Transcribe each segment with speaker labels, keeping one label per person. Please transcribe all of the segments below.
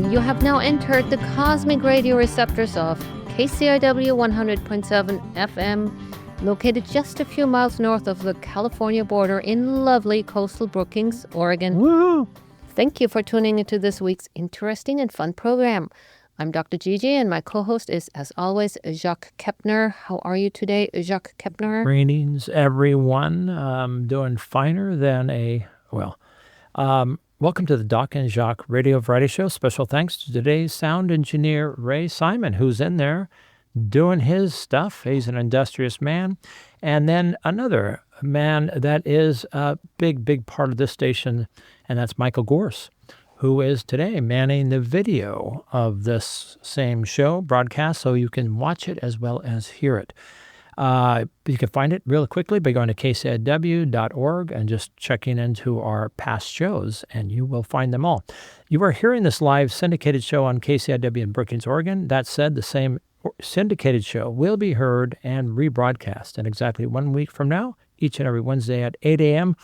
Speaker 1: You have now entered the cosmic radio receptors of KCIW 100.7 FM, located just a few miles north of the California border in lovely coastal Brookings, Oregon.
Speaker 2: Woo!
Speaker 1: Thank you for tuning into this week's interesting and fun program. I'm Dr. Gigi, and my co-host is, as always, Jacques Kepner. How are you today, Jacques Kepner?
Speaker 2: Greetings, everyone. Doing finer than welcome to the Doc and Jacques Radio Variety Show. Special thanks to today's sound engineer, Ray Simon, who's in there doing his stuff. He's an industrious man. And then another man that is a big part of this station, and that's Michael Gorse, who is today manning the video of this same show broadcast, so you can watch it as well as hear it. You can find it real quickly by going to kciw.org and just checking into our past shows, and you will find them all. You are hearing this live syndicated show on KCIW in Brookings, Oregon. That said, the same syndicated show will be heard and rebroadcast in exactly 1 week from now, each and every Wednesday at 8 a.m.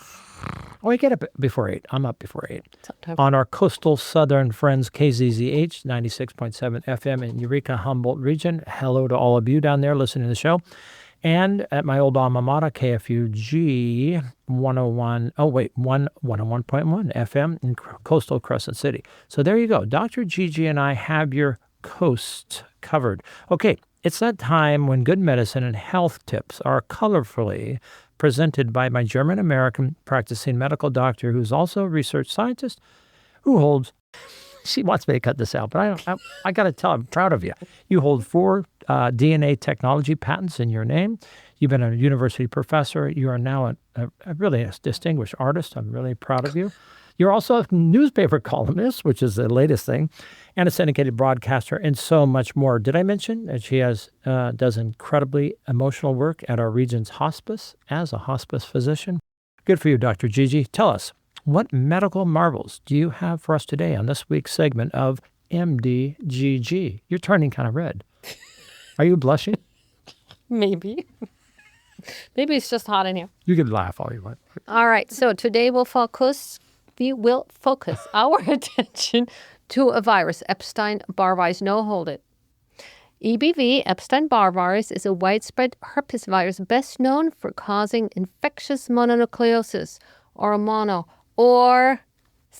Speaker 2: Oh, I get up before 8. I'm up before 8.
Speaker 1: Sometimes.
Speaker 2: On our coastal southern friends, KZZH 96.7 FM in Eureka, Humboldt region. Hello to all of you down there listening to the show. And at my old alma mater, KFUG 101.1 FM in coastal Crescent City. So there you go. Dr. Gigi and I have your coast covered. Okay, it's that time when good medicine and health tips are colorfully presented by my German-American practicing medical doctor, who's also a research scientist, who holds, she wants me to cut this out, but I got to tell her, I'm proud of you. You hold 4 DNA technology patents in your name. You've been a university professor. You are now a really distinguished artist. I'm really proud of you. You're also a newspaper columnist, which is the latest thing, and a syndicated broadcaster, and so much more. Did I mention that she does incredibly emotional work at our region's hospice as a hospice physician? Good for you, Dr. Gigi. Tell us, what medical marvels do you have for us today on this week's segment of MDGG? You're turning kind of red. Are you blushing?
Speaker 1: Maybe. Maybe it's just hot in here.
Speaker 2: You can laugh all you want.
Speaker 1: All right, so today we will focus our attention to a virus, Epstein-Barr virus. No, hold it. EBV, Epstein-Barr virus, is a widespread herpes virus best known for causing infectious mononucleosis, or mono, or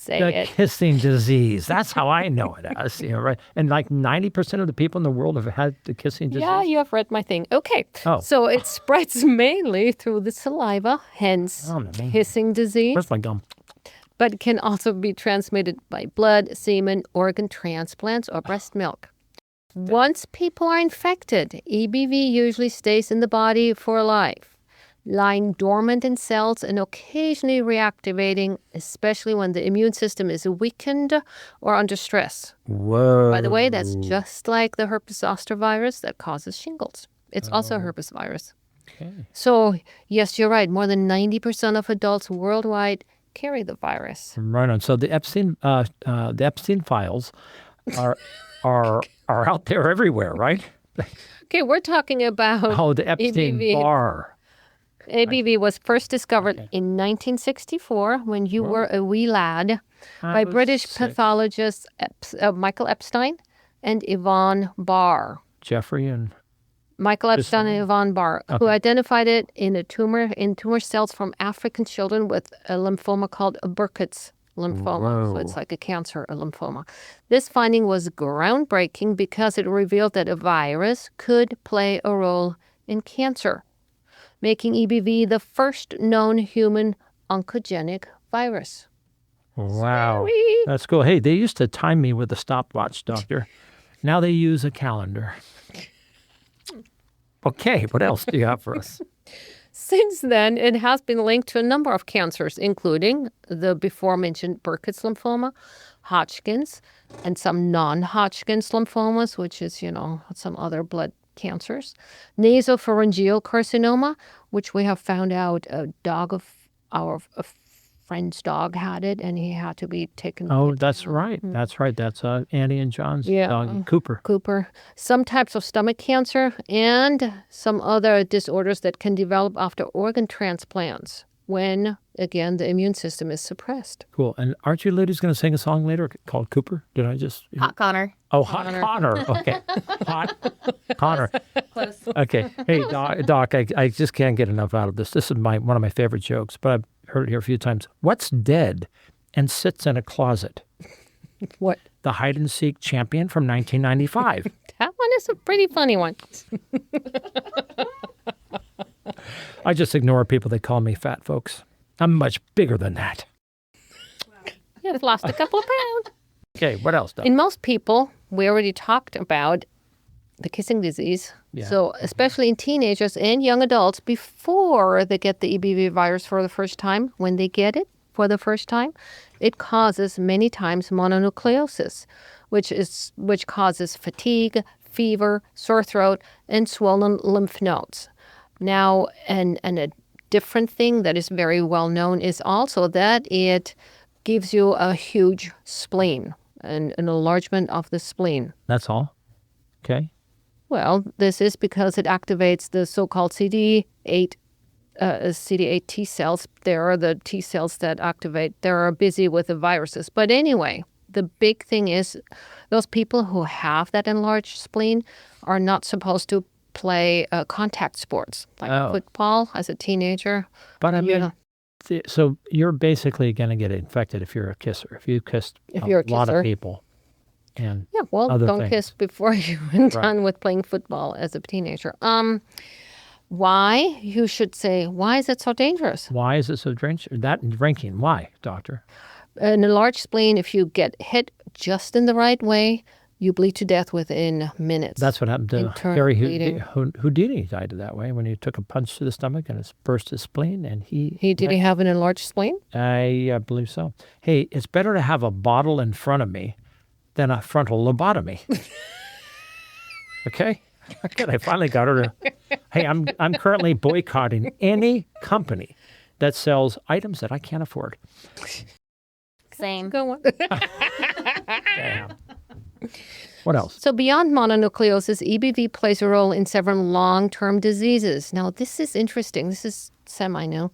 Speaker 2: the kissing disease. That's how I know it as, right? And like 90% of the people in the world have had the kissing disease.
Speaker 1: Yeah, you have read my thing. Okay.
Speaker 2: Oh.
Speaker 1: So it spreads mainly through the saliva, hence kissing disease.
Speaker 2: Where's my gum?
Speaker 1: But it can also be transmitted by blood, semen, organ transplants, or breast milk. Once people are infected, EBV usually stays in the body for life, lying dormant in cells and occasionally reactivating, especially when the immune system is weakened or under stress.
Speaker 2: Whoa.
Speaker 1: By the way, that's just like the herpes zoster virus that causes shingles. It's also a herpes virus.
Speaker 2: Okay.
Speaker 1: So, yes, you're right. More than 90% of adults worldwide carry the virus.
Speaker 2: Right on. So the Epstein files are out there everywhere, right?
Speaker 1: Okay, we're talking about
Speaker 2: the Epstein-Barr.
Speaker 1: ABV was first discovered in 1964 when you were a wee lad by British pathologists Michael Epstein and Yvonne Barr.
Speaker 2: Jeffrey and
Speaker 1: Michael Epstein and Yvonne Barr, who identified it in tumor cells from African children with a lymphoma called a Burkitt's lymphoma.
Speaker 2: Whoa.
Speaker 1: So it's like a cancer, a lymphoma. This finding was groundbreaking because it revealed that a virus could play a role in cancer, making EBV the first known human oncogenic virus.
Speaker 2: Wow.
Speaker 1: Sorry.
Speaker 2: That's cool. Hey, they used to time me with a stopwatch, doctor. Now they use a calendar. Okay, what else do you have for us?
Speaker 1: Since then, it has been linked to a number of cancers, including the before-mentioned Burkitt's lymphoma, Hodgkin's, and some non-Hodgkin's lymphomas, which is, some other blood cancers, nasopharyngeal carcinoma, which we have found out a dog of our friend's dog had it, and he had to be taken.
Speaker 2: Oh, that's right. That's right. That's Annie and John's dog, Cooper.
Speaker 1: Some types of stomach cancer and some other disorders that can develop after organ transplants when again, the immune system is suppressed.
Speaker 2: Cool. And aren't you ladies going to sing a song later called Cooper? Did I just?
Speaker 3: Hot Connor.
Speaker 2: Oh, Hot Connor. Okay. Hot Connor.
Speaker 3: Close.
Speaker 2: Okay. Hey, Doc, I just can't get enough out of this. This is one of my favorite jokes, but I've heard it here a few times. What's dead and sits in a closet?
Speaker 1: What?
Speaker 2: The hide-and-seek champion from 1995.
Speaker 1: That one is a pretty funny one.
Speaker 2: I just ignore people that call me fat, folks. I'm much bigger than that.
Speaker 1: You've lost a couple of pounds.
Speaker 2: Okay, what else, Doc?
Speaker 1: In most people, we already talked about the kissing disease.
Speaker 2: Yeah.
Speaker 1: So especially in teenagers and young adults, before they get the EBV virus for the first time, when they get it for the first time, it causes many times mononucleosis, which causes fatigue, fever, sore throat, and swollen lymph nodes. Now, and a different thing that is very well known is also that it gives you a huge spleen, an enlargement of the spleen.
Speaker 2: That's all? Okay.
Speaker 1: Well, this is because it activates the so-called CD8 T cells. There are the T cells that activate. They are busy with the viruses. But anyway, the big thing is those people who have that enlarged spleen are not supposed to play contact sports like football as a teenager.
Speaker 2: But I mean,
Speaker 1: know.
Speaker 2: So you're basically going to get infected if you're a kisser. If you kissed a lot of people. And
Speaker 1: yeah, well, don't
Speaker 2: things.
Speaker 1: kiss before you're done with playing football as a teenager. Why? You should say, why is it so dangerous?
Speaker 2: Why is it so dangerous? That drinking. Why, doctor?
Speaker 1: An enlarged spleen, if you get hit just in the right way, you bleed to death within minutes.
Speaker 2: That's what happened to Harry Houdini died that way when he took a punch to the stomach and it burst his spleen. And
Speaker 1: did he have an enlarged spleen?
Speaker 2: I believe so. Hey, it's better to have a bottle in front of me than a frontal lobotomy. Okay? Good. I finally got her to. Hey, I'm currently boycotting any company that sells items that I can't afford.
Speaker 3: Same.
Speaker 1: Go on.
Speaker 2: Damn. What else?
Speaker 1: So beyond mononucleosis, EBV plays a role in several long-term diseases. Now, this is interesting. This is semi-new.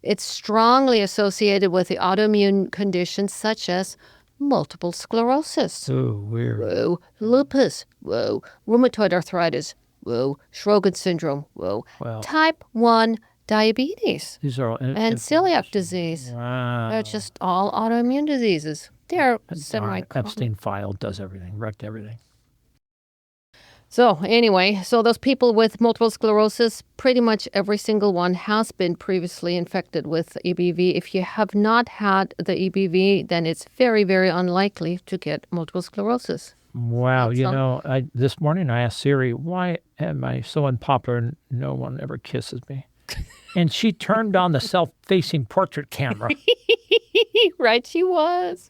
Speaker 1: It's strongly associated with the autoimmune conditions such as multiple sclerosis.
Speaker 2: Oh, weird.
Speaker 1: Whoa. Lupus. Whoa. Rheumatoid arthritis. Whoa. Sjogren's syndrome. Whoa.
Speaker 2: Well,
Speaker 1: Type 1 diabetes.
Speaker 2: these are all
Speaker 1: And celiac disease.
Speaker 2: Wow.
Speaker 1: They're just all autoimmune diseases. They're semi-common.
Speaker 2: Epstein file does everything, wrecked everything.
Speaker 1: So anyway, so those people with multiple sclerosis, pretty much every single one has been previously infected with EBV. If you have not had the EBV, then it's very, very unlikely to get multiple sclerosis.
Speaker 2: Wow. This morning I asked Siri, why am I so unpopular and no one ever kisses me? And she turned on the self-facing portrait camera.
Speaker 1: Right, she was.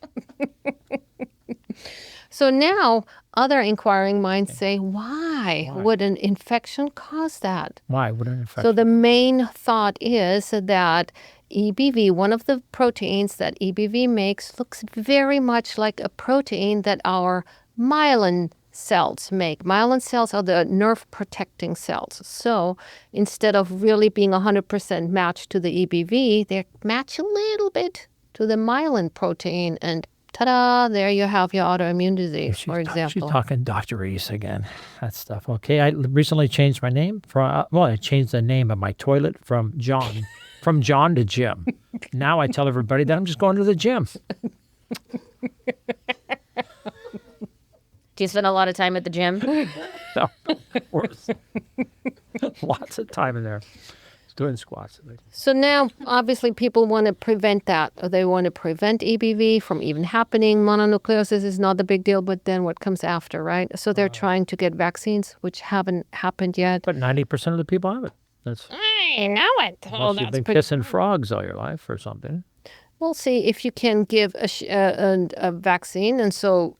Speaker 1: So now other inquiring minds say, why would an infection cause that?
Speaker 2: Why would an infection?
Speaker 1: So the main thought is that EBV, one of the proteins that EBV makes, looks very much like a protein that our myelin cells make. Myelin cells are the nerve protecting cells. So instead of really being 100% matched to the EBV, they match a little bit to the myelin protein, and ta-da, there you have your autoimmune disease, for example.
Speaker 2: She's talking doctorese again. That stuff. Okay, I recently changed my name. I changed the name of my toilet from John to Jim. Now I tell everybody that I'm just going to the gym.
Speaker 3: Do you spend a lot of time at the gym?
Speaker 2: No, of course. Lots of time in there. Doing squats.
Speaker 1: So now, obviously, people want to prevent that. Or they want to prevent EBV from even happening. Mononucleosis is not the big deal, but then what comes after, right? So they're trying to get vaccines, which haven't happened yet.
Speaker 2: But 90% of the people have it. That's
Speaker 1: I know it.
Speaker 2: unless you've been kissing frogs all your life or something.
Speaker 1: We'll see if you can give a vaccine, and so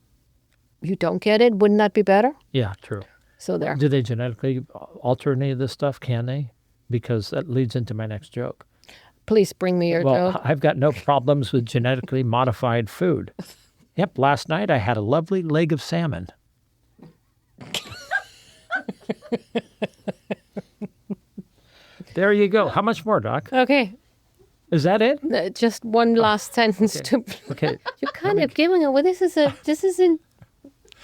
Speaker 1: you don't get it. Wouldn't that be better?
Speaker 2: Yeah, true.
Speaker 1: So there.
Speaker 2: Do they genetically alter any of this stuff? Can they? Because that leads into my next joke.
Speaker 1: Please bring me your joke.
Speaker 2: I've got no problems with genetically modified food. Yep, last night I had a lovely leg of salmon. There you go. How much more, Doc?
Speaker 1: Okay.
Speaker 2: Is that it?
Speaker 1: Just one last sentence to.
Speaker 2: Okay.
Speaker 1: You're kind of giving it. Well, this isn't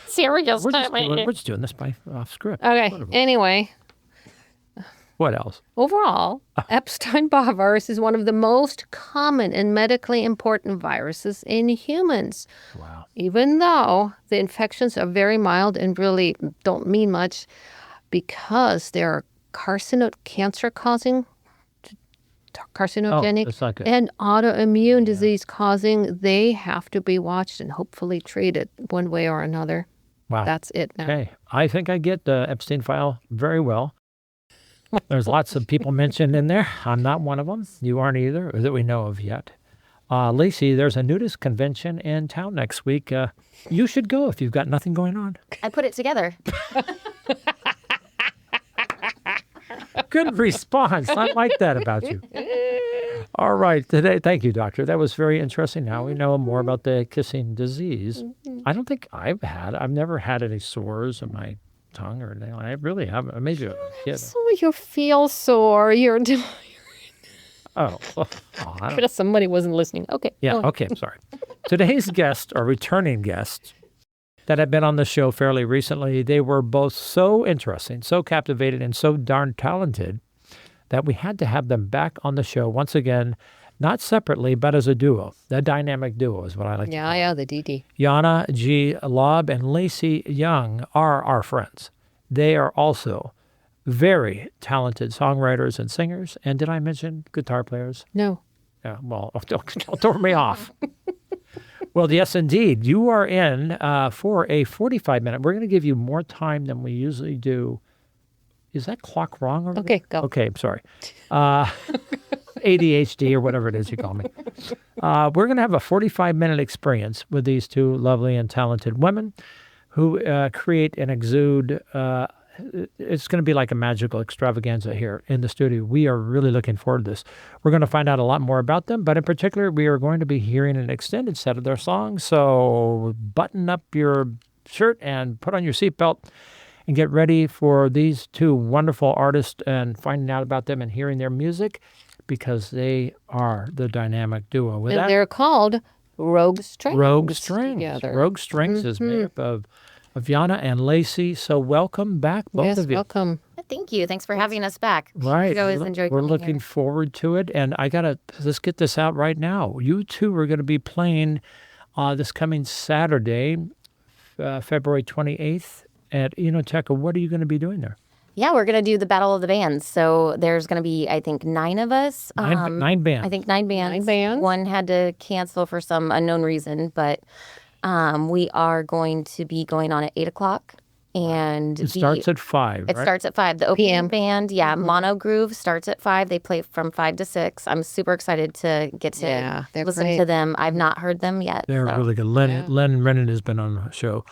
Speaker 1: serious
Speaker 2: We're
Speaker 1: time.
Speaker 2: just doing this by off script.
Speaker 1: Okay. Anyway,
Speaker 2: What else?
Speaker 1: overall, Epstein-Barr virus is one of the most common and medically important viruses in humans.
Speaker 2: Wow.
Speaker 1: Even though the infections are very mild and really don't mean much, because they're cancer-causing, carcinogenic,
Speaker 2: that's not good.
Speaker 1: and autoimmune disease causing, they have to be watched and hopefully treated one way or another.
Speaker 2: Wow.
Speaker 1: That's it now.
Speaker 2: Okay. I think I get the Epstein file very well. There's lots of people mentioned in there. I'm not one of them. You aren't either, or that we know of yet. Lacey, there's a nudist convention in town next week. You should go if you've got nothing going on.
Speaker 3: I put it together.
Speaker 2: Good response. I like that about you. All right. Today, thank you, doctor. That was very interesting. Now we know more about the kissing disease. I don't think I've never had any sores on my tongue or anything. I really haven't. Maybe a kid.
Speaker 1: So you feel sore. You're.
Speaker 2: Oh, I don't.
Speaker 1: But somebody wasn't listening. Okay.
Speaker 2: Yeah.
Speaker 1: go on.
Speaker 2: Okay. I'm sorry. Today's guests are returning guests that have been on the show fairly recently. They were both so interesting, so captivating, and so darn talented that we had to have them back on the show once again, not separately, but as a duo. The dynamic duo is what I like to call it.
Speaker 1: Yeah, the DD.
Speaker 2: Yana G. Lobb and Lacey Young are our friends. They are also very talented songwriters and singers. And did I mention guitar players?
Speaker 1: No.
Speaker 2: Yeah, well, don't throw me off. Well, yes, indeed. You are in for a 45-minute. We're going to give you more time than we usually do. Is that clock wrong? Over
Speaker 1: Okay,
Speaker 2: there?
Speaker 1: go.
Speaker 2: Okay, I'm sorry. ADHD or whatever it is you call me. We're going to have a 45-minute experience with these two lovely and talented women who create and exude. It's going to be like a magical extravaganza here in the studio. We are really looking forward to this. We're going to find out a lot more about them, but in particular, we are going to be hearing an extended set of their songs. So button up your shirt and put on your seatbelt and get ready for these two wonderful artists and finding out about them and hearing their music because they are the dynamic duo. With
Speaker 1: And
Speaker 2: that,
Speaker 1: they're called Rogue Strings.
Speaker 2: Rogue Strings.
Speaker 1: Together.
Speaker 2: Rogue Strings is made up of Yana and Lacey. So welcome back, both
Speaker 1: Yes,
Speaker 2: of you.
Speaker 1: welcome.
Speaker 3: Thank you. Thanks for having us back.
Speaker 2: Right.
Speaker 3: We always enjoy
Speaker 2: We're
Speaker 3: coming
Speaker 2: looking
Speaker 3: here.
Speaker 2: forward to it. And let's get this out right now. You two are going to be playing this coming Saturday, February 28th at Enoteca. What are you going to be doing there?
Speaker 3: Yeah, we're going to do the Battle of the Bands. So there's going to be, I think, 9 of us.
Speaker 2: Nine bands.
Speaker 3: I think 9 bands.
Speaker 1: 9 bands.
Speaker 3: One had to cancel for some unknown reason, but we are going to be going on at 8 o'clock. And
Speaker 2: It starts at 5,
Speaker 3: It
Speaker 2: right?
Speaker 3: starts at 5. The opening band, Mono Groove, starts at 5. They play from 5 to 6. I'm super excited to get to
Speaker 1: Yeah, they're
Speaker 3: listen
Speaker 1: great.
Speaker 3: to them. I've not heard them yet.
Speaker 2: They're
Speaker 3: so.
Speaker 2: really good. Len Rennan has been on the show.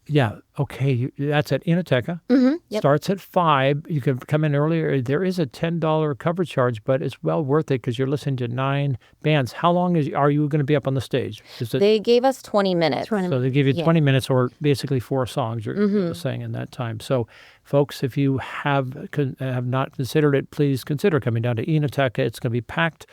Speaker 2: Yeah, okay. That's at Enoteca.
Speaker 3: Yep.
Speaker 2: Starts at 5. You can come in earlier. There is a $10 cover charge, but it's well worth it because you're listening to 9 bands. How long are you going to be up on the stage?
Speaker 3: They gave us 20 minutes.
Speaker 2: So they give you 20 minutes or basically 4 songs you're saying in that time. So, folks, if you have not considered it, please consider coming down to Enoteca. It's going to be packed.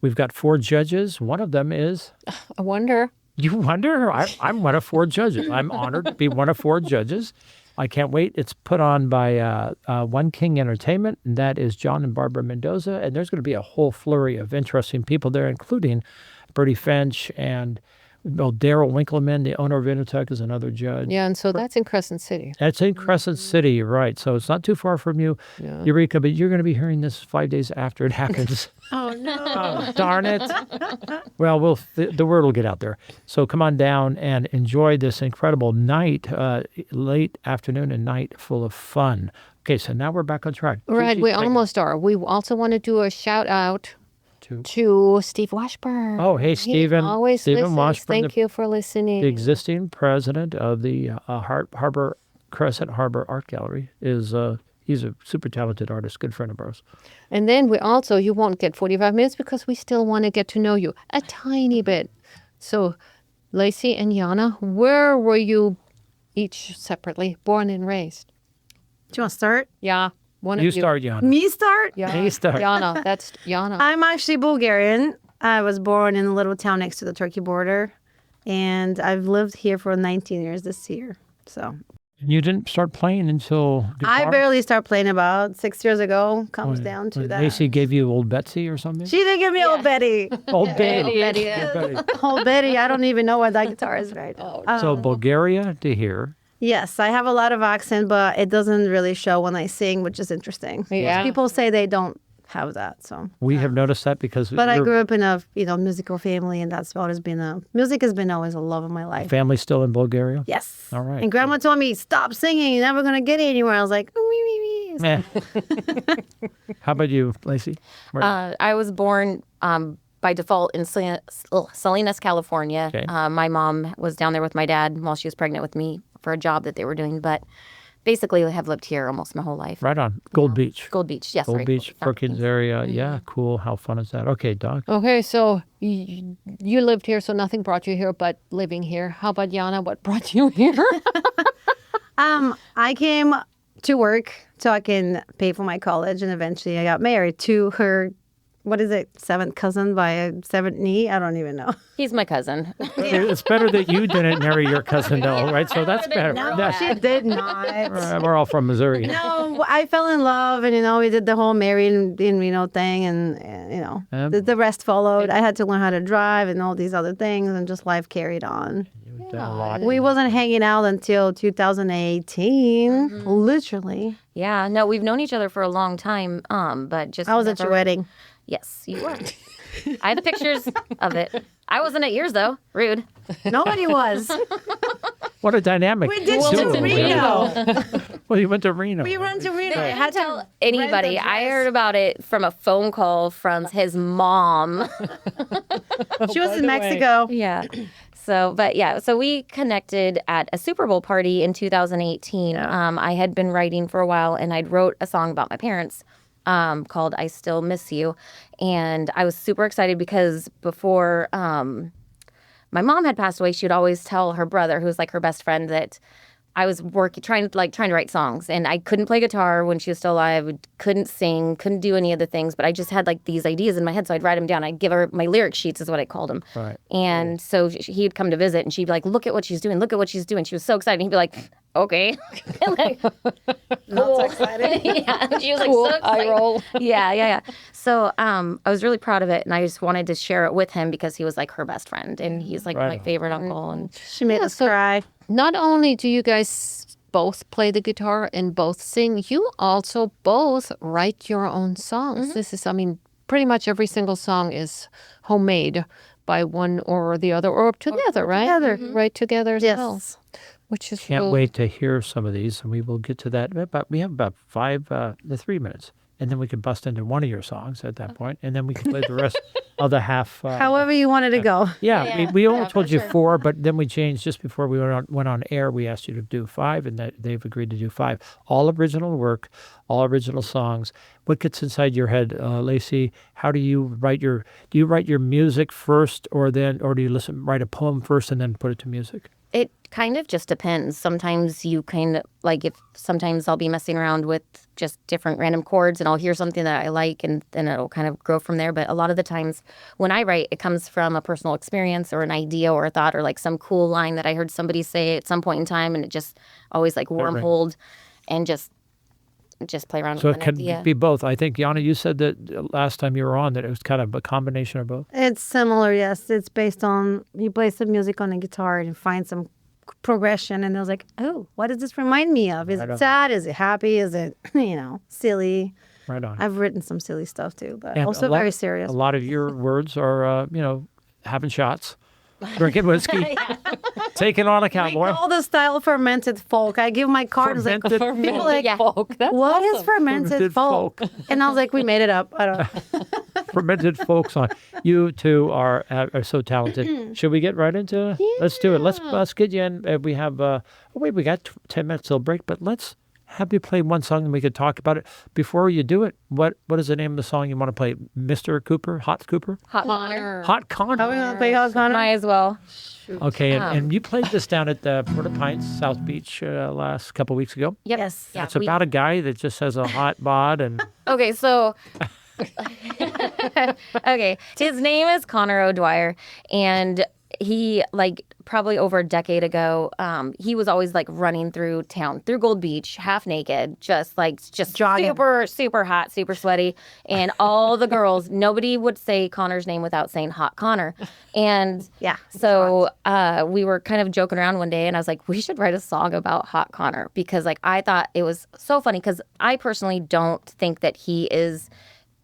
Speaker 2: We've got 4 judges. One of them is...
Speaker 1: I wonder.
Speaker 2: You wonder? I'm one of 4 judges. I'm honored to be one of 4 judges. I can't wait. It's put on by One King Entertainment, and that is John and Barbara Mendoza. And there's going to be a whole flurry of interesting people there, including Bertie Finch and Daryl Winkleman, the owner of Enoteca, is another judge.
Speaker 1: Yeah, and so that's in Crescent City.
Speaker 2: That's in Crescent City, right. So it's not too far from you, Eureka, but you're going to be hearing this 5 days after it happens.
Speaker 1: Oh, no.
Speaker 2: Oh, darn it. Well, the word will get out there. So come on down and enjoy this incredible night, late afternoon and night full of fun. Okay, so now we're back on track.
Speaker 1: Right,
Speaker 2: Gigi,
Speaker 1: we
Speaker 2: take it.
Speaker 1: almost are. We also want to do a shout out to Steve Washburn.
Speaker 2: Oh, hey, Stephen.
Speaker 1: He always
Speaker 2: Stephen
Speaker 1: listens.
Speaker 2: Washburn,
Speaker 1: Thank you for listening.
Speaker 2: the existing president of the Crescent Harbor Art Gallery. He's a super talented artist, good friend of ours.
Speaker 1: And then you won't get 45 minutes because we still want to get to know you a tiny bit. So, Lacey and Yana, where were you each separately born and raised?
Speaker 4: Do you want to start?
Speaker 1: Yeah. One
Speaker 2: You
Speaker 1: of you.
Speaker 2: start, Yana.
Speaker 4: Me start?
Speaker 1: Yeah.
Speaker 2: You start.
Speaker 1: Yana. That's Yana.
Speaker 4: I'm actually Bulgarian. I was born in a little town next to the Turkey border, and I've lived here for 19 years this year. So
Speaker 2: You didn't start playing until
Speaker 4: I
Speaker 2: guitar?
Speaker 4: barely started playing about 6 years ago. Comes
Speaker 2: When-
Speaker 4: down to
Speaker 2: when
Speaker 4: that.
Speaker 2: Lacey gave you Old Betsy or something?
Speaker 4: She did give me old Betty.
Speaker 2: Old Betty.
Speaker 3: Betty.
Speaker 2: Old Betty.
Speaker 4: Old Betty. I don't even know where that guitar is right now.
Speaker 2: So Bulgaria to here.
Speaker 4: Yes, I have a lot of accent, but it doesn't really show when I sing, which is interesting.
Speaker 1: Yeah.
Speaker 4: People say they don't have that. So,
Speaker 2: We have noticed that because
Speaker 4: but I
Speaker 2: your
Speaker 4: grew up in a musical family, and that's always been music has been always a love of my life.
Speaker 2: family's still in Bulgaria.
Speaker 4: Yes.
Speaker 2: All right.
Speaker 4: And Grandma told me, "Stop singing. You're never gonna get anywhere." I was like, "Oh, wee, wee, wee."
Speaker 2: Eh. How about you, Lacey? Where-
Speaker 3: I was born by default in Salinas, California.
Speaker 2: Okay.
Speaker 3: My mom was down there with my dad while she was pregnant with me for a job that they were doing. But basically, I have lived here almost my whole life.
Speaker 2: right on. Gold Beach.
Speaker 3: Gold Beach, yes.
Speaker 2: Gold
Speaker 3: right.
Speaker 2: Beach, Perkins area. Yeah, cool. How fun is that? Okay, Doc.
Speaker 1: Okay, so you lived here, so nothing brought you here but living here. How about Yana? What brought you here?
Speaker 4: I came to work so I can pay for my college, and eventually I got married to her. What is it? Seventh cousin by a seventh knee? I don't even know.
Speaker 3: He's my cousin.
Speaker 2: It's better that you didn't marry your cousin, though, right? So that's better.
Speaker 4: She did not.
Speaker 2: We're all from Missouri.
Speaker 4: No, I fell in love, and we did the whole married thing, and the rest followed. I had to learn how to drive and all these other things, and just life carried on.
Speaker 2: You've done a lot.
Speaker 4: We wasn't hanging out until 2018, literally.
Speaker 3: Yeah, no, we've known each other for a long time, but just
Speaker 4: I was at your
Speaker 3: never-
Speaker 4: wedding.
Speaker 3: Yes, you were. I have the pictures of it. I wasn't at yours, though. Rude.
Speaker 4: Nobody was.
Speaker 2: What a dynamic.
Speaker 4: We did
Speaker 2: duo
Speaker 4: to
Speaker 2: we
Speaker 4: Reno.
Speaker 2: have. Well, you went to Reno.
Speaker 4: We went to Reno. I
Speaker 3: I
Speaker 4: had
Speaker 3: tell
Speaker 4: to
Speaker 3: anybody.
Speaker 4: rent a
Speaker 3: I
Speaker 4: dress.
Speaker 3: heard about it from a phone call from his mom.
Speaker 4: She was in Mexico.
Speaker 3: Yeah. So we connected at a Super Bowl party in 2018. I had been writing for a while, and I'd wrote a song about my parents called "I Still Miss You," and I was super excited because before my mom had passed away, she would always tell her brother, who was like her best friend, that I was trying to write songs, and I couldn't play guitar when she was still alive. Couldn't sing, couldn't do any of the things, but I just had like these ideas in my head, so I'd write them down. I'd give her my lyric sheets, is what I called them.
Speaker 2: Right.
Speaker 3: And so he'd come to visit, and she'd be like, "Look at what she's doing! Look at what she's doing!" She was so excited. And he'd be like, "Okay," and like,
Speaker 4: Not so excited.
Speaker 3: yeah. And she was like,
Speaker 1: Cool.
Speaker 3: so
Speaker 1: Eye
Speaker 3: excited.
Speaker 1: roll.
Speaker 3: Yeah. So I was really proud of it, and I just wanted to share it with him because he was like her best friend, and he's like
Speaker 2: Right
Speaker 3: my
Speaker 2: on.
Speaker 3: favorite uncle. And
Speaker 4: She made us cry.
Speaker 1: Not only do you guys both play the guitar and both sing, you also both write your own songs. This is, pretty much every single song is homemade by one or the other, or together, right?
Speaker 4: together.
Speaker 1: Right together as well.
Speaker 4: Yes.
Speaker 1: Which is
Speaker 2: Can't
Speaker 1: cool.
Speaker 2: wait to hear some of these, and we will get to that. But we have about 3 minutes, and then we can bust into one of your songs at that point, and then we can play the rest of the half.
Speaker 4: However you wanted to go.
Speaker 2: Yeah, we only told you 4, but then we changed just before we went on air. We asked you to do 5, and they've agreed to do 5. All original work, all original songs. What gets inside your head, Lacey? How do you write your? Do you write your music first, or do you write a poem first and then put it to music?
Speaker 3: it kind of just depends. Sometimes you kind of like sometimes I'll be messing around with just different random chords and I'll hear something that I like and then it'll kind of grow from there. But a lot of the times when I write, it comes from a personal experience or an idea or a thought or like some cool line that I heard somebody say at some point in time, and it just always like wormholed and just play around
Speaker 2: So
Speaker 3: with
Speaker 2: it
Speaker 3: an
Speaker 2: can
Speaker 3: idea.
Speaker 2: be both. I think, Yana, you said that last time you were on that it was kind of a combination of both.
Speaker 4: It's similar, yes. It's based on, you play some music on a guitar and find some progression, and I was like, oh, what does this remind me of? Is it sad? Is it happy? Is it, silly?
Speaker 2: Right on.
Speaker 4: I've written some silly stuff too, but
Speaker 2: And
Speaker 4: also
Speaker 2: a lot-
Speaker 4: very serious.
Speaker 2: A lot of your words are, having shots, drinking whiskey, taking on a
Speaker 4: We
Speaker 2: cowboy.
Speaker 4: call the style fermented folk. I give my cards like
Speaker 2: Fermented
Speaker 4: people like,
Speaker 3: Yeah.
Speaker 1: folk. That's
Speaker 4: what is
Speaker 1: awesome.
Speaker 4: fermented
Speaker 2: Fermented
Speaker 4: folk? And I was like, we made it up. I don't know.
Speaker 2: Fermented folk song. You two are so talented. Should we get right into it? Let's do it. Let's get you in. We have we got 10 minutes till break, but let's have you play one song and we could talk about it. Before you do it, what is the name of the song you want to play? Mr. Cooper? Hot Cooper?
Speaker 3: Hot Connor.
Speaker 2: Hot Connor.
Speaker 4: Are we going to play Hot Connor?
Speaker 3: Might as well.
Speaker 2: Okay, and you played this down at the Port au Prince, South Beach, last couple weeks ago.
Speaker 3: Yep.
Speaker 4: Yes.
Speaker 3: Yeah,
Speaker 2: It's about a guy that just has a hot bod and
Speaker 3: Okay, so okay, his name is Connor O'Dwyer, and he probably over a decade ago, he was always running through town through Gold Beach, half naked, just
Speaker 4: jogging,
Speaker 3: super hot, super sweaty, and all the girls. Nobody would say Connor's name without saying Hot Connor, and so we were kind of joking around one day, and I was like, we should write a song about Hot Connor because I thought it was so funny because I personally don't think that he is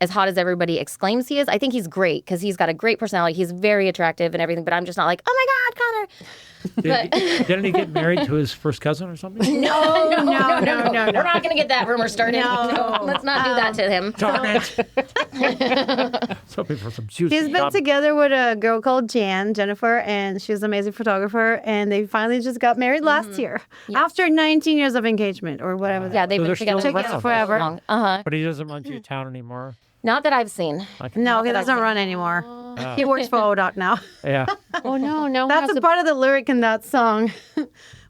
Speaker 3: as hot as everybody exclaims he is. I think he's great because he's got a great personality. He's very attractive and everything, but I'm just not like, oh my God, Connor.
Speaker 2: didn't he get married to his first cousin or something?
Speaker 3: No. We're not going to get that rumor started. No, let's not do that to him.
Speaker 2: Darn it. Hoping for some juicy
Speaker 4: He's been together with a girl called Jennifer, and she's an amazing photographer, and they finally just got married last year after 19 years of engagement or whatever.
Speaker 3: Yeah, they've
Speaker 2: So
Speaker 3: been
Speaker 2: they're still
Speaker 3: together
Speaker 2: around.
Speaker 4: forever.
Speaker 3: long.
Speaker 2: But he doesn't run to town anymore.
Speaker 3: Not that I've seen.
Speaker 4: No, he doesn't run anymore. He works for ODOT now.
Speaker 2: Yeah.
Speaker 1: Oh, no.
Speaker 4: That's a part of the lyric in that song.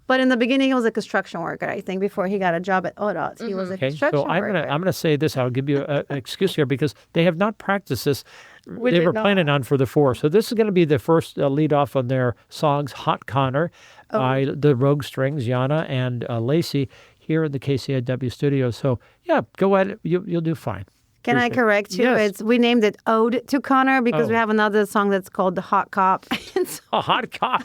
Speaker 4: But in the beginning, he was a construction worker, I think, before he got a job at ODOT. He was a
Speaker 2: Okay,
Speaker 4: construction
Speaker 2: so I'm
Speaker 4: worker.
Speaker 2: gonna say this. I'll give you an excuse here because they have not practiced this. They
Speaker 4: did
Speaker 2: were
Speaker 4: not.
Speaker 2: planning on for the 4. So this is going to be the first lead off on their songs, Hot Connor, by the Rogue Strings, Yana and Lacey, here in the KCIW studio. So yeah, go at it. You'll do fine.
Speaker 4: Can I correct you?
Speaker 2: Yes.
Speaker 4: We named it Ode to Connor because we have another song that's called The Hot Cop. And so
Speaker 2: A hot cop.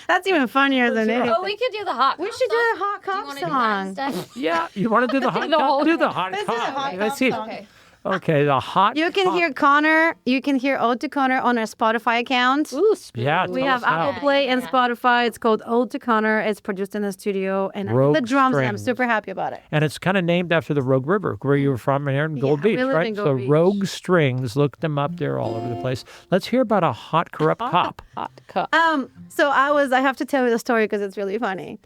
Speaker 4: that's even funnier than it.
Speaker 3: Oh, we could do the hot.
Speaker 4: We should do a Hot Cop song.
Speaker 2: Yeah, you want to do the hot cop? Do the hot cop. Let's see.
Speaker 3: Okay.
Speaker 2: Okay, the hot.
Speaker 4: You can
Speaker 2: cop.
Speaker 4: hear Connor. You can hear Ode to Connor on our Spotify account.
Speaker 1: Ooh,
Speaker 2: Yeah,
Speaker 4: We
Speaker 2: tell
Speaker 4: have
Speaker 2: us how.
Speaker 4: Apple Play and Spotify. It's called Ode to Connor. It's produced in the studio. And
Speaker 2: Rogue
Speaker 4: the drums, I'm
Speaker 2: Strings.
Speaker 4: super happy about it.
Speaker 2: And it's kind of named after the Rogue River, where you were from here in Gold
Speaker 4: we
Speaker 2: Beach,
Speaker 4: live
Speaker 2: right?
Speaker 4: in Gold
Speaker 2: So
Speaker 4: Beach.
Speaker 2: Rogue Strings, look them up. They're all over the place. Let's hear about a hot, corrupt cop.
Speaker 1: hot cup.
Speaker 4: So I have to tell you the story because it's really funny.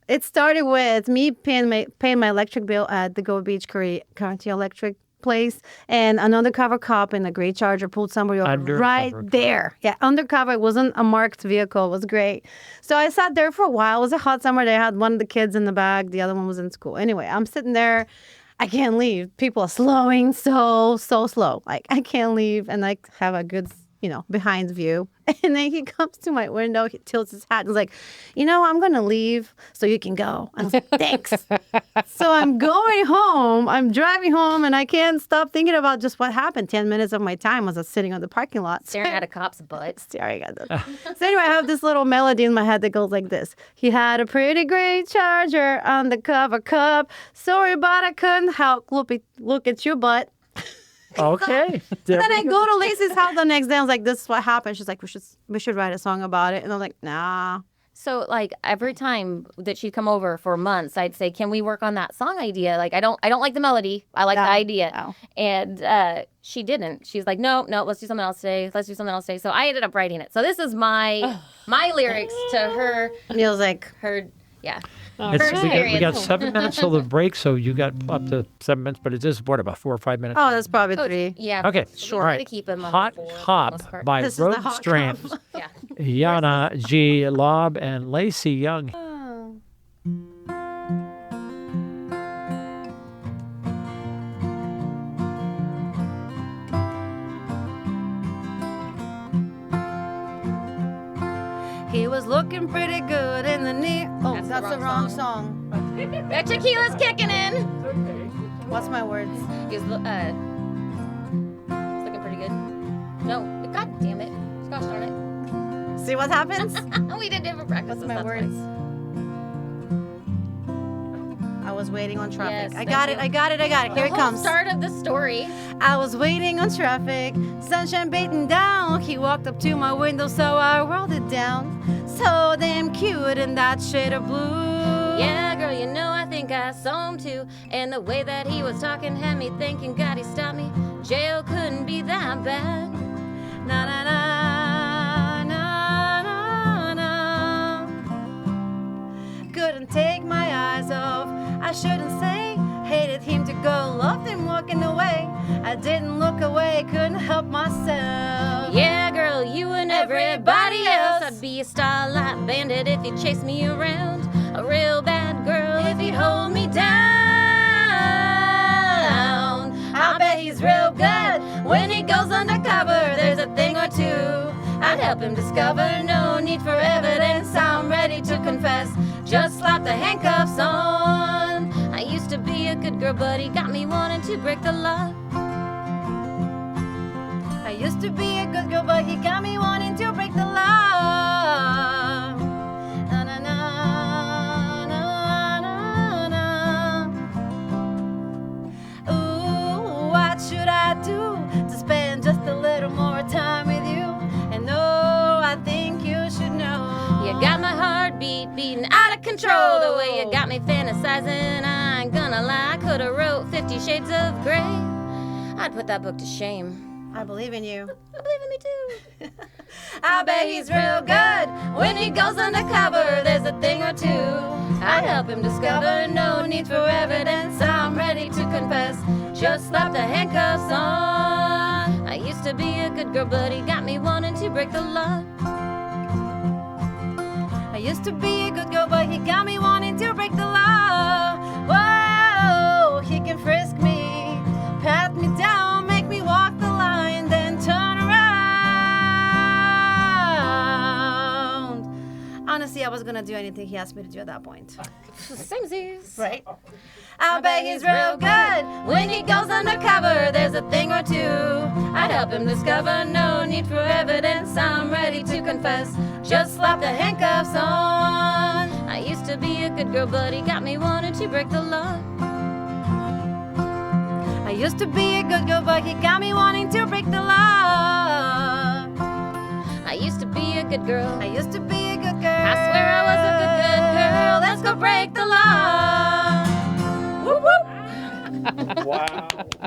Speaker 4: It started with me paying my electric bill at the Gold Beach County Electric place, and an undercover cop in a gray Charger pulled somebody over
Speaker 2: Undercover
Speaker 4: right
Speaker 2: cop.
Speaker 4: there. Yeah, undercover. It wasn't a marked vehicle. It was great. So I sat there for a while. It was a hot summer day. I had one of the kids in the back. The other one was in school. Anyway, I'm sitting there. I can't leave. People are slowing so slow. Like, I can't leave and have a good, behind view. And then he comes to my window, he tilts his hat and is like, I'm going to leave so you can go. I was like, thanks. So I'm going home. I'm driving home and I can't stop thinking about just what happened. 10 minutes of my time was sitting on the parking lot.
Speaker 3: Staring at a cop's butt.
Speaker 4: Staring at them. So anyway, I have this little melody in my head that goes like this. He had a pretty gray Charger, undercover cop. Sorry, but I couldn't help. Look at your butt.
Speaker 2: Okay.
Speaker 4: Then I go to Lacey's house the next day. I was like, this is what happened. She's like, we should write a song about it. And I'm like, nah.
Speaker 3: So every time that she'd come over for months, I'd say, "Can we work on that song idea?" I don't like the melody. I like the idea.
Speaker 4: No.
Speaker 3: And she didn't. She's like, "No, let's do something else today. Let's do something else today." So I ended up writing it. So this is my lyrics to her.
Speaker 4: And he was like,
Speaker 3: Yeah.
Speaker 2: We got 7 minutes till the break, so you got up to 7 minutes, but it is, about 4 or 5 minutes?
Speaker 4: oh, that's probably 3.
Speaker 3: Yeah.
Speaker 2: Okay,
Speaker 3: Sure.
Speaker 2: all right.
Speaker 3: To keep him on
Speaker 2: Hot
Speaker 3: the full most
Speaker 2: Cop
Speaker 3: part.
Speaker 2: by
Speaker 4: This is the
Speaker 2: Rogue
Speaker 4: Hot
Speaker 2: Strings.
Speaker 3: Yeah.
Speaker 2: Yana G. Lobb and Lacey Young.
Speaker 4: He was looking pretty good in the near. Oh,
Speaker 3: That's the
Speaker 4: that's the
Speaker 3: wrong
Speaker 4: wrong song.
Speaker 3: That tequila's kicking in.
Speaker 4: What's my words?
Speaker 3: He was looking pretty good. No, God damn it. Gosh darn it.
Speaker 4: See what happens?
Speaker 3: We did different practices.
Speaker 4: What's my
Speaker 3: that's
Speaker 4: words?
Speaker 3: why.
Speaker 4: I was waiting on traffic.
Speaker 3: Yes,
Speaker 4: I
Speaker 3: thank
Speaker 4: got
Speaker 3: you.
Speaker 4: it. I got it. Here it
Speaker 3: The whole
Speaker 4: comes.
Speaker 3: start of the story.
Speaker 4: I was waiting on traffic, sunshine beating down. He walked up to my window, so I rolled it down. So damn cute in that shade of blue.
Speaker 3: Yeah, girl, I think I saw him too. And the way that he was talking had me thinking, God, he stopped me. Jail couldn't be that bad.
Speaker 4: Na na na na na na. Couldn't take my eyes off. I shouldn't say hated him to go, loved him walking away. I didn't look away, couldn't help myself.
Speaker 3: Yeah, girl, you and everybody else. I'd be a starlight bandit if you chased me around. A real bad girl if you'd hold me down. I bet he's real good when he goes undercover. There's a thing or two I'd help him discover. No need for evidence, I'm ready to confess. Just slap the handcuffs on. I used to be a good girl, but he got me wanting to break the law.
Speaker 4: I used to be a good girl, but he got me wanting to break the law. Na, na, na, na, na, na. Ooh, what should I do to spend just a little more time with you? And oh, I think you should know.
Speaker 3: You got my heartbeat beating out of control. The way you got me fantasizing, I ain't gonna lie. I could've wrote 50 Shades of Grey. I'd put that book to shame.
Speaker 4: I believe in you.
Speaker 3: I believe in me too.
Speaker 4: I bet he's real good when he goes undercover. There's a thing or two I'd help him discover. No need for evidence, I'm ready to confess. Just slap the handcuffs on. I used to be a good girl, but he got me wanting to break the law. I used to be a good girl, but he got me wanting to break the law. Whoa, he can frisk me, pat me down, make me walk the line, then turn around. Honestly, I was gonna do anything he asked me to do at that point.
Speaker 3: Samesies.
Speaker 4: Right? I bet he's real good when he goes undercover. There's a thing or two I'd help him discover. No need for evidence, I'm ready to confess. Just slap the handcuffs on.
Speaker 3: I used to be a good girl, but he got me wanting to break the law.
Speaker 4: I used to be a good girl, but he got me wanting to break the law.
Speaker 3: I used to be a good girl.
Speaker 4: I used to be a good girl.
Speaker 3: I swear I was a good girl. Let's go break the law.
Speaker 4: Whoop, whoop.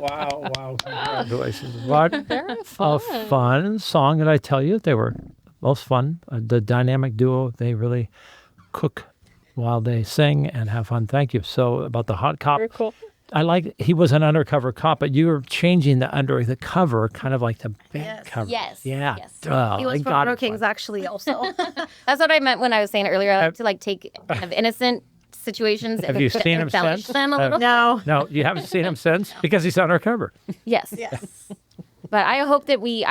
Speaker 2: Wow. Congratulations. What
Speaker 1: Very
Speaker 2: a
Speaker 1: fun.
Speaker 2: fun song. Did I tell you they were most fun? The dynamic duo, they really cook while they sing and have fun. Thank you. So about the hot cop.
Speaker 1: Very cool.
Speaker 2: I like he was an undercover cop, but you were changing the cover, kind of like the big
Speaker 4: Yes.
Speaker 2: cover.
Speaker 3: Yes,
Speaker 2: Yeah.
Speaker 3: yes.
Speaker 2: Duh,
Speaker 4: He was
Speaker 2: thank
Speaker 4: from
Speaker 2: God it's
Speaker 4: Brookings,
Speaker 2: fun.
Speaker 4: actually, also.
Speaker 3: That's what I meant when I was saying it earlier. I like to like take kind of innocent situations
Speaker 2: Have
Speaker 3: and
Speaker 2: you seen him
Speaker 3: embellish
Speaker 2: since?
Speaker 3: them a little.
Speaker 4: No.
Speaker 2: No, you haven't seen him since because he's undercover.
Speaker 3: Yes.
Speaker 4: Yes.
Speaker 3: But I hope that we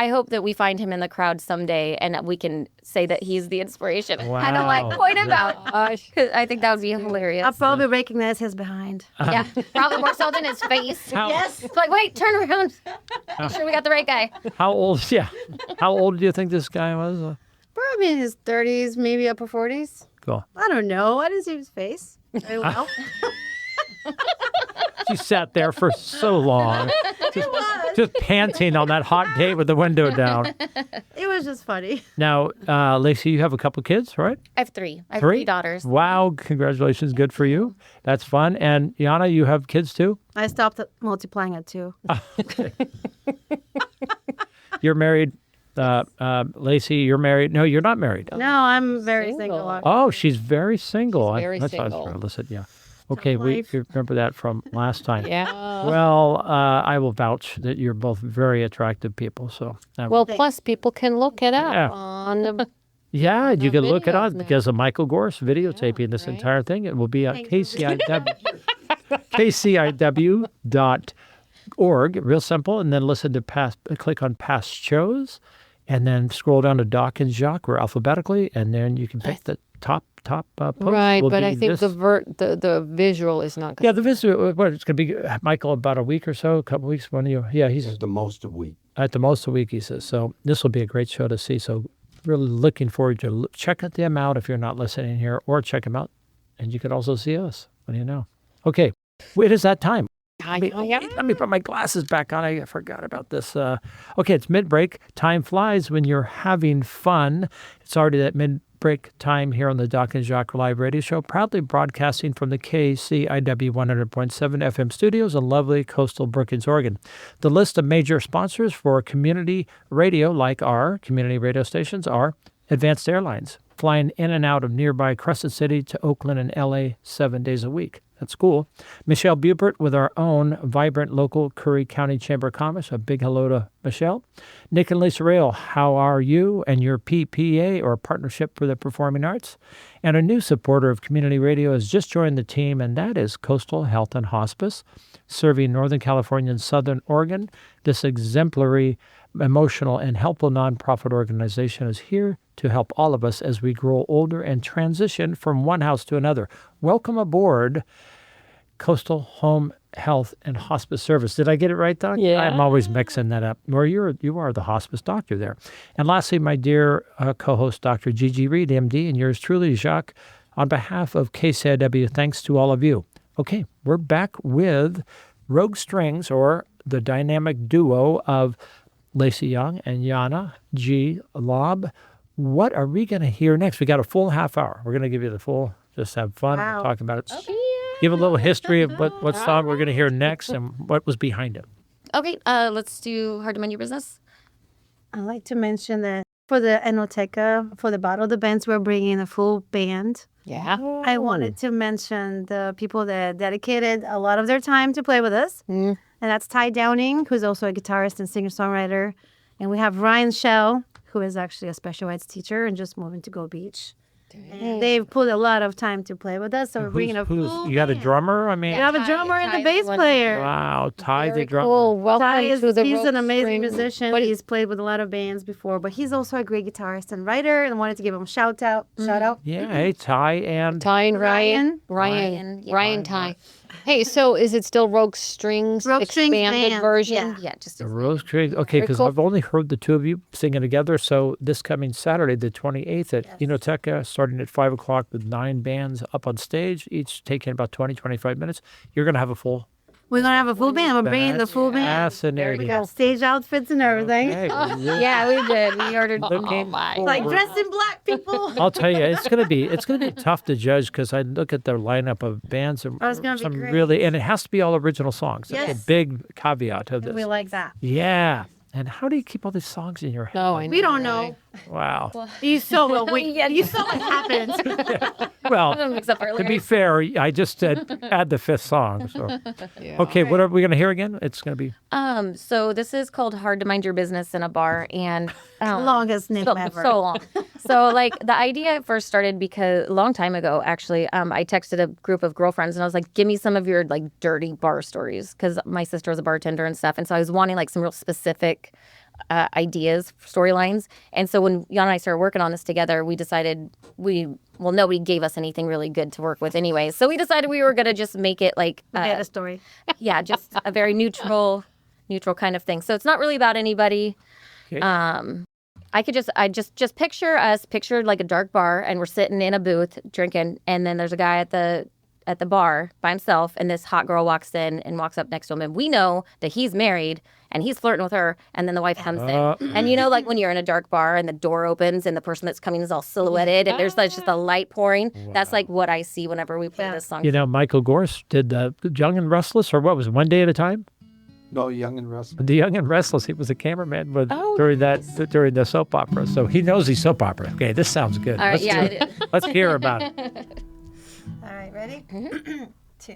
Speaker 3: find him in the crowd someday and that we can say that he's the inspiration. And kind of like
Speaker 2: Wow.
Speaker 3: point him out. 'Cause I think that would be hilarious.
Speaker 4: I'll probably recognize his behind.
Speaker 3: Yeah, probably more so than his face.
Speaker 2: How-
Speaker 4: Yes.
Speaker 3: It's like, wait, turn around. Make sure we got the right guy.
Speaker 2: How old? Yeah. How old do you think this guy was?
Speaker 4: Probably in his 30s, maybe upper 40s.
Speaker 2: Cool.
Speaker 4: I don't know. I didn't see his face very well.
Speaker 2: She sat there for so long, just panting on that hot day with the window down.
Speaker 4: It was just funny.
Speaker 2: Now, Lacey, you have a couple kids, right?
Speaker 3: I have three. I have three daughters.
Speaker 2: Wow, congratulations. Good for you. That's fun. And Yana, you have kids too?
Speaker 4: I stopped at multiplying at 2.
Speaker 2: You're married. Lacey, you're married. No, you're not married.
Speaker 4: No, I'm very single.
Speaker 1: Single.
Speaker 2: Oh, she's very single.
Speaker 1: very
Speaker 2: That's what I was
Speaker 1: single.
Speaker 2: trying to listen. Yeah. Okay, we
Speaker 4: life.
Speaker 2: remember that from last time.
Speaker 1: Yeah.
Speaker 2: Well, I will vouch that you're both very attractive people. So,
Speaker 1: Well, plus people can look it up
Speaker 2: Yeah.
Speaker 1: on the.
Speaker 2: yeah, you can look it
Speaker 1: videos
Speaker 2: up
Speaker 1: now.
Speaker 2: because of Michael Gorse videotaping this
Speaker 1: right.
Speaker 2: entire thing. It will be at
Speaker 4: Thanks.
Speaker 2: kciw.org. Real simple. And then listen to click on past shows, and then scroll down to Doc and Jacques. We're alphabetically, and then you can pick the top post.
Speaker 1: Right,
Speaker 2: Will
Speaker 1: but
Speaker 2: be
Speaker 1: I think
Speaker 2: this-
Speaker 1: the visual is not.
Speaker 2: Yeah, the visit. What it's going to be, Michael, about a week or so, a couple weeks. When you, yeah, he's
Speaker 5: At the most a week.
Speaker 2: at the most a week. He says so. This will be a great show to see. So, really looking forward to check them out if you're not listening here, or check them out, and you could also see us. What do you know? Okay, it is that time. Let me put my glasses back on. I forgot about this. Okay, it's mid-break. Time flies when you're having fun. It's already that mid-break time here on the Doc and Jacques Live Radio Show, proudly broadcasting from the KCIW 100.7 FM studios in lovely coastal Brookings, Oregon. The list of major sponsors for community radio, like our community radio stations, are Advanced Airlines, flying in and out of nearby Crescent City to Oakland and LA 7 days a week. That's cool. Michelle Bubert with our own vibrant local Curry County Chamber of Commerce. A big hello to Michelle. Nick and Lisa Rail, how are you and your PPA, or Partnership for the Performing Arts? And a new supporter of community radio has just joined the team, and that is Coastal Health and Hospice, serving Northern California and Southern Oregon. This exemplary, emotional, and helpful nonprofit organization is here to help all of us as we grow older and transition from one house to another. Welcome aboard, Coastal Home Health and Hospice Service. Did I get it right, Doc?
Speaker 1: Yeah.
Speaker 2: I'm always mixing that up. Well, you are the hospice doctor there. And lastly, my dear co-host, Dr. Gigi Reed, MD, and yours truly, Jacques, on behalf of KCIW, thanks to all of you. Okay, we're back with Rogue Strings, or the dynamic duo of Lacey Young and Yana G. Lobb. What are we going to hear next? We got a full half hour. We're going to give you the full, just have fun
Speaker 4: Wow.
Speaker 2: talking about it. Okay. Give a little history of what song we're going to hear next and what was behind it.
Speaker 3: Okay, let's do Hard to Mind Your Business.
Speaker 4: I'd like to mention that for the Enoteca, for the Battle of the Bands, we're bringing a full band.
Speaker 1: Yeah.
Speaker 4: I wanted to mention the people that dedicated a lot of their time to play with us. And that's Ty Downing, who's also a guitarist and singer-songwriter. And we have Ryan Shell, who is actually a special eds teacher and just moving to Go Beach. And they've put a lot of time to play with us, so we're bringing a full
Speaker 2: You got a
Speaker 4: band.
Speaker 2: drummer? I mean,
Speaker 4: We have a drummer and a bass player.
Speaker 2: wow, Ty the
Speaker 1: Very
Speaker 2: drummer.
Speaker 1: cool. Welcome
Speaker 4: Ty is,
Speaker 1: to the
Speaker 4: he's
Speaker 1: Rogue
Speaker 4: an amazing
Speaker 1: String.
Speaker 4: musician.
Speaker 1: But
Speaker 4: He's played with a lot of bands before, but he's also a great guitarist and writer. And I wanted to give him a shout out.
Speaker 2: Yeah, hey, Ty and
Speaker 1: Ty and Ryan.
Speaker 3: Ryan, yeah.
Speaker 1: Ryan Ty. Hey, so is it still Rogue Strings
Speaker 4: Rogue Strings
Speaker 1: expanded
Speaker 4: band,
Speaker 1: version?
Speaker 3: Yeah, just
Speaker 2: the Rose Creek. Okay,
Speaker 1: Very
Speaker 2: because
Speaker 1: cool.
Speaker 2: I've only heard the two of you singing together. So this coming Saturday, the 28th at Enoteca, starting at 5 o'clock with 9 bands up on stage, each taking about 20, 25 minutes. You're going to have a full...
Speaker 4: We're going to have a full band. We're bringing the full band.
Speaker 2: Fascinating.
Speaker 4: We got stage outfits and everything.
Speaker 2: Okay,
Speaker 3: yeah, we did. We ordered.
Speaker 2: looking
Speaker 4: Like
Speaker 2: forward.
Speaker 4: dressed in black people.
Speaker 2: I'll tell you, it's gonna be tough to judge because I look at the lineup of bands and
Speaker 4: Oh, it's gonna be
Speaker 2: some
Speaker 4: great.
Speaker 2: really, and it has to be all original songs. That's
Speaker 4: Yes.
Speaker 2: a big caveat of this.
Speaker 4: We like that.
Speaker 2: Yeah, and how do you keep all these songs in your head?
Speaker 1: No, I know.
Speaker 4: We don't know.
Speaker 2: Wow.
Speaker 4: You saw what you saw what happened.
Speaker 2: Well,
Speaker 3: Mix up our
Speaker 2: to be
Speaker 3: lyrics.
Speaker 2: fair, I just said add the 5th song. So okay, what are we gonna hear again? It's gonna be
Speaker 3: So this is called Hard to Mind Your Business in a Bar, and
Speaker 4: Longest name
Speaker 3: so,
Speaker 4: ever.
Speaker 3: so long. So like the idea first started because a long time ago, actually, I texted a group of girlfriends and I was like, give me some of your like dirty bar stories, because my sister was a bartender and stuff. And so I was wanting like some real specific ideas, storylines. And so when Yana and I started working on this together, we decided nobody gave us anything really good to work with anyway. So we decided we were going to just make it like,
Speaker 4: Get a story.
Speaker 3: yeah, just a very neutral kind of thing. So it's not really about anybody.
Speaker 2: okay.
Speaker 3: I just pictured like a dark bar, and we're sitting in a booth drinking, and then there's a guy at the bar by himself, and this hot girl walks in and walks up next to him, and we know that he's married and he's flirting with her, and then the wife comes in, and you know, like when you're in a dark bar and the door opens and the person that's coming is all silhouetted and there's like just a light pouring. That's like what I see whenever we play this song.
Speaker 2: You know, Michael Gorse did Young and Restless, or what was it, One Day at a Time?
Speaker 5: No, Young and Restless.
Speaker 2: The Young and Restless. He was a cameraman during the soap opera, so he knows these soap opera. Okay, this sounds good.
Speaker 3: All right,
Speaker 2: Let's
Speaker 3: yeah,
Speaker 2: do it. Let's hear about it.
Speaker 4: All right, ready? 2,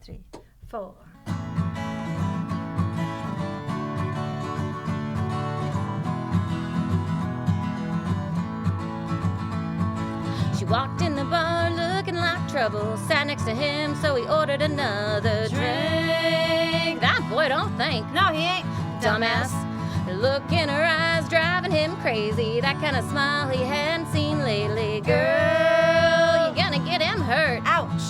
Speaker 4: 3, 4.
Speaker 3: She walked in the bar looking like trouble, sat next to him, so he ordered another drink. That boy don't think.
Speaker 4: No, he ain't.
Speaker 3: Dumbass. The look in her eyes driving him crazy. That kind of smile he hadn't seen lately. Girl, you're gonna get him hurt.
Speaker 4: Ouch.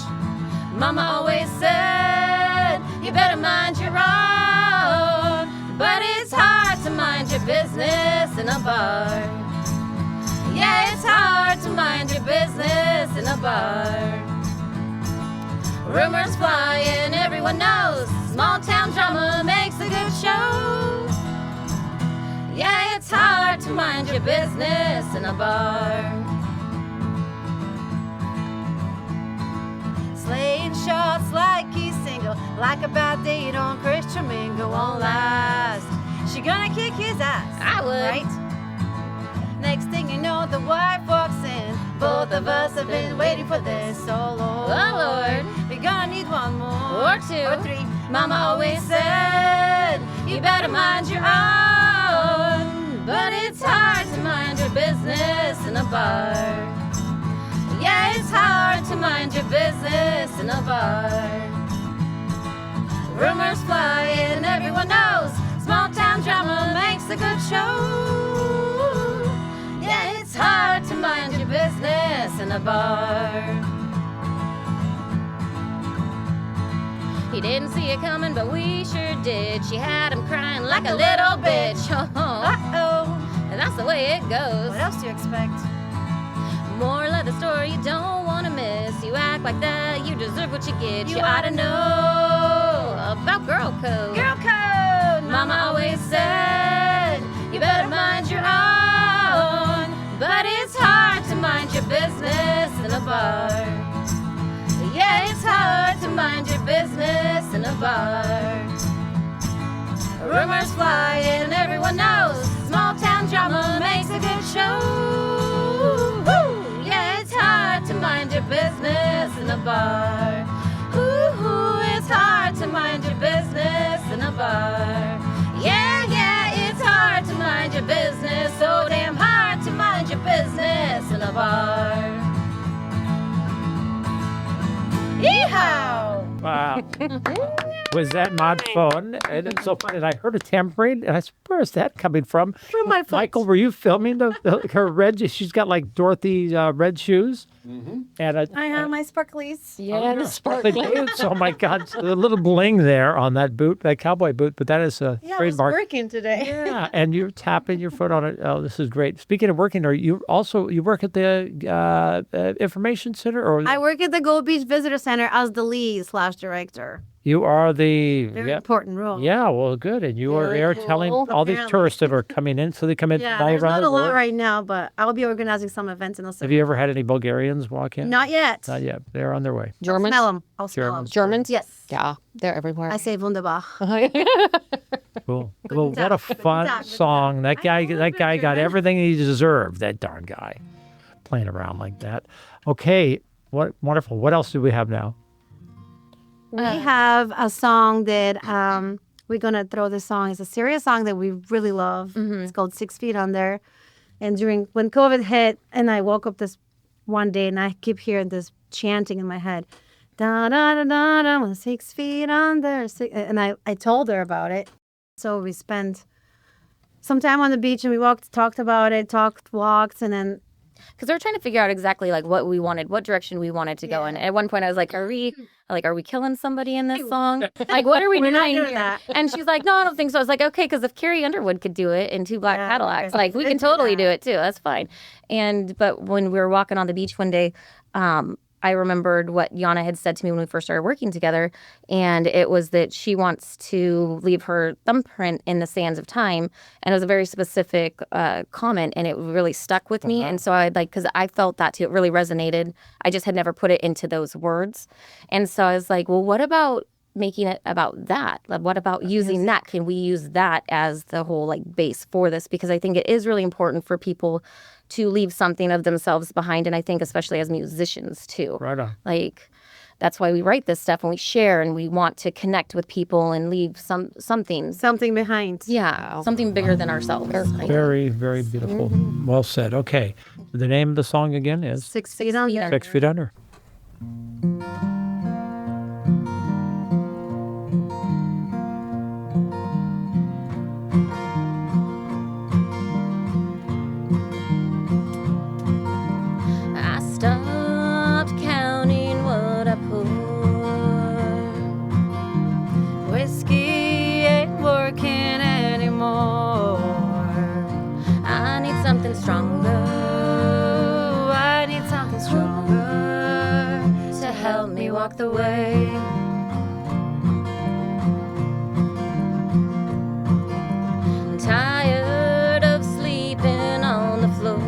Speaker 3: Mama always said, you better mind your own. But it's hard to mind your business in a bar. Yeah, it's hard to mind your business in a bar. Rumors flying, everyone knows. Small town drama makes a good show. Yeah, it's hard to mind your business in a bar.
Speaker 4: Slaying shots like he's single, like a bad date on Christian Mingle won't last. She gonna kick his ass.
Speaker 3: I would.
Speaker 4: Right? Next thing you know, the wife walks in. Both of us have been waiting for this. Oh Lord, we're gonna need one more
Speaker 3: Or two.
Speaker 4: or three. Mama always said, you better mind your own.
Speaker 3: But it's hard to mind your business in a bar. Yeah, it's hard to mind your business in a bar. Rumors fly and everyone knows small town drama makes a good show. Yeah, it's hard to mind your business in a bar. He didn't see it coming, but we sure did. She had him crying like a little bitch.
Speaker 4: Uh-oh.
Speaker 3: And that's the way it goes.
Speaker 4: What else do you expect?
Speaker 3: Moral of the story you don't want to miss. You act like that, you deserve what you get.
Speaker 4: You
Speaker 3: You ought to know about girl code.
Speaker 4: Girl code!
Speaker 3: Mama always said, you better mind your own. But it's hard to mind your business in a bar. Yeah, it's hard to mind your business in a bar. Rumors fly and everyone knows small town drama makes a good show. Woo! Yeah, it's hard to mind your business in a bar. Ooh, it's hard to mind your business in a bar. Yeah, it's hard to mind your business. So damn hard to mind your business in a bar. Yeehaw!
Speaker 2: Wow. Was that my phone? And it's so funny. And I heard a tambourine, and I said, where is that coming from?
Speaker 4: From my foot.
Speaker 2: Michael, were you filming her red? She's got like Dorothy red shoes. And
Speaker 4: I have my sparklies.
Speaker 1: Yeah, the
Speaker 2: sparkly
Speaker 1: sparkling.
Speaker 2: boots. Oh my God, a little bling there on that boot, that cowboy boot. But that is a
Speaker 4: Yeah, I was
Speaker 2: trademark.
Speaker 4: working today.
Speaker 2: Yeah, and you're tapping your foot on it. Oh, this is great. Speaking of working, are you work at the information center, or
Speaker 4: I work at the Gold Beach Visitor Center as the lead/director.
Speaker 2: you are the
Speaker 4: Very important role.
Speaker 2: Yeah, well, good. And you are
Speaker 1: Very
Speaker 2: there
Speaker 1: cool.
Speaker 2: telling all these
Speaker 4: Apparently.
Speaker 2: tourists that are coming in, so they come in.
Speaker 4: Yeah,
Speaker 2: all
Speaker 4: there's
Speaker 2: around
Speaker 4: not a
Speaker 2: the
Speaker 4: lot
Speaker 2: world.
Speaker 4: right now, but I'll be organizing some events in the
Speaker 2: Have
Speaker 4: summer.
Speaker 2: you ever had any Bulgarians walk in?
Speaker 4: Not yet.
Speaker 2: Not yet. They're on their way.
Speaker 1: Germans?
Speaker 4: Smell them. I'll smell them.
Speaker 2: Germans.
Speaker 1: Germans?
Speaker 4: Yes.
Speaker 1: Yeah, they're everywhere.
Speaker 4: I say wunderbar.
Speaker 2: Cool. Well, what a
Speaker 4: Tag.
Speaker 2: fun
Speaker 4: Tag.
Speaker 2: song. That guy,
Speaker 4: I know a
Speaker 2: that
Speaker 4: bit
Speaker 2: guy got
Speaker 4: German.
Speaker 2: everything he deserved. That darn guy, playing around like that. Okay, what wonderful. What else do we have now?
Speaker 4: We have a song that we're gonna throw this song. It's a serious song that we really love. It's called 6 Feet Under. And when COVID hit, and I woke up this one day, and I keep hearing this chanting in my head, da da da da da, I'm 6 feet under. And I told her about it. So we spent some time on the beach, and we talked about it, walked, and then
Speaker 3: Because we were trying to figure out exactly like what we wanted, what direction we wanted to go in. At one point, I was like, "Are we killing somebody in this song? Like, what are we
Speaker 4: We're not
Speaker 3: doing
Speaker 4: doing
Speaker 3: here?"
Speaker 4: that.
Speaker 3: And she's like, "No, I don't think so." I was like, "Okay, because if Carrie Underwood could do it in Two Black
Speaker 4: Yeah,
Speaker 3: Cadillacs,
Speaker 4: okay.
Speaker 3: like we can
Speaker 4: Let's do
Speaker 3: totally
Speaker 4: that.
Speaker 3: do it too. That's fine." But when we were walking on the beach one day, I remembered what Yana had said to me when we first started working together, and it was that she wants to leave her thumbprint in the sands of time, and it was a very specific comment, and it really stuck with me. And so because I felt that too, it really resonated. I just had never put it into those words, and so I was like, well, what about making it about that? Like, what about using that? Can we use that as the whole like base for this? Because I think it is really important for people to leave something of themselves behind, and I think especially as musicians too.
Speaker 2: Right on.
Speaker 3: Like that's why we write this stuff and we share and we want to connect with people and leave something.
Speaker 4: something behind.
Speaker 3: Yeah, something bigger than ourselves.
Speaker 2: Very, very beautiful. Well said. Okay, the name of the song again is
Speaker 4: 6 feet under.
Speaker 2: 6 Feet Under.
Speaker 3: I stopped counting what I poured.
Speaker 4: Whiskey ain't working anymore.
Speaker 3: I need something stronger
Speaker 4: I need something stronger
Speaker 3: to help me walk the way. I'm tired of sleeping on the floor.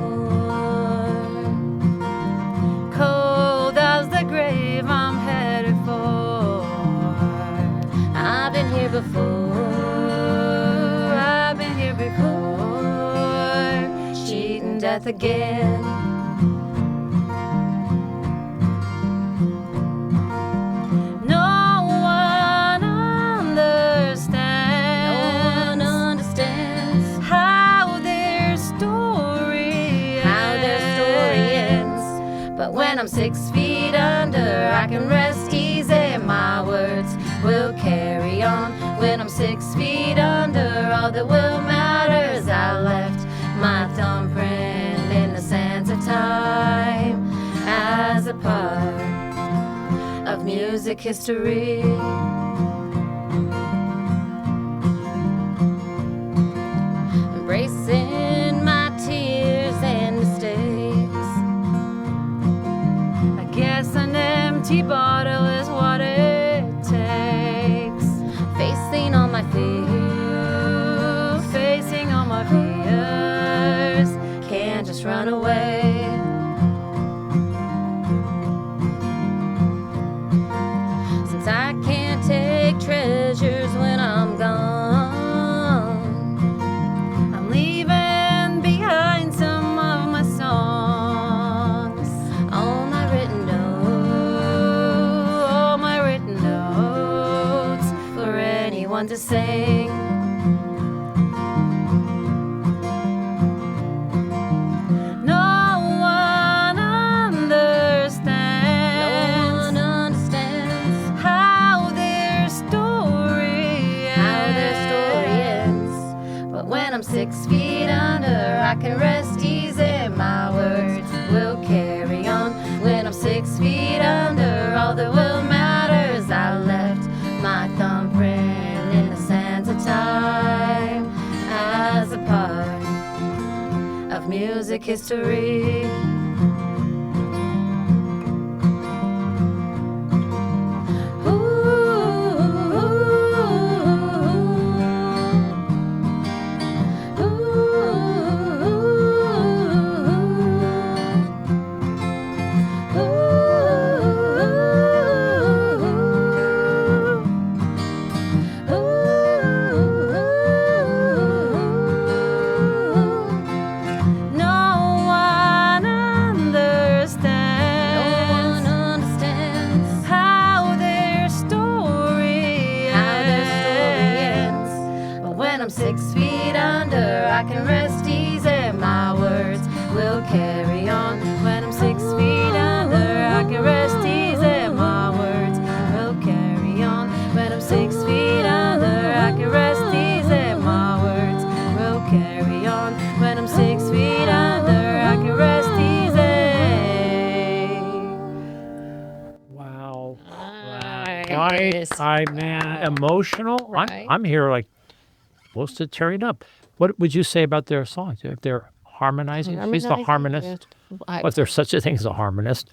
Speaker 4: Cold as the grave I'm headed for.
Speaker 3: I've been here before.
Speaker 4: I've been here before.
Speaker 3: Cheating breath again. No one understands how their story ends. But when I'm 6 feet under, I can rest easy. My words will carry on. When I'm 6 feet under, all that will matter is I left my thumbprint in the sands of time as a part of music history. Embracing my tears and mistakes. I guess an empty bottle is what it takes. Facing all my fears, can't just run away. Since I can't take treasures when I'm gone, I'm leaving behind some of my songs. All my written notes for anyone to sing. When I'm 6 feet under, I can rest easy. My words will carry on. When I'm 6 feet under, all that will matter is I left my thumbprint in the sands of time as a part of music history. I'm 6 feet under, I can rest easy. My words will carry on. When I'm 6 feet under, I can rest easy. My words will carry on. When I'm 6 feet under, I can rest easy. My words will carry on. When I'm 6 feet under, I can rest easy.
Speaker 2: Wow.
Speaker 1: Nice.
Speaker 2: Man, emotional.
Speaker 1: Right.
Speaker 2: I'm here like close to tearing up. What would you say about their songs? If they're harmonizing? She's the harmonist. If there's such a thing as a harmonist,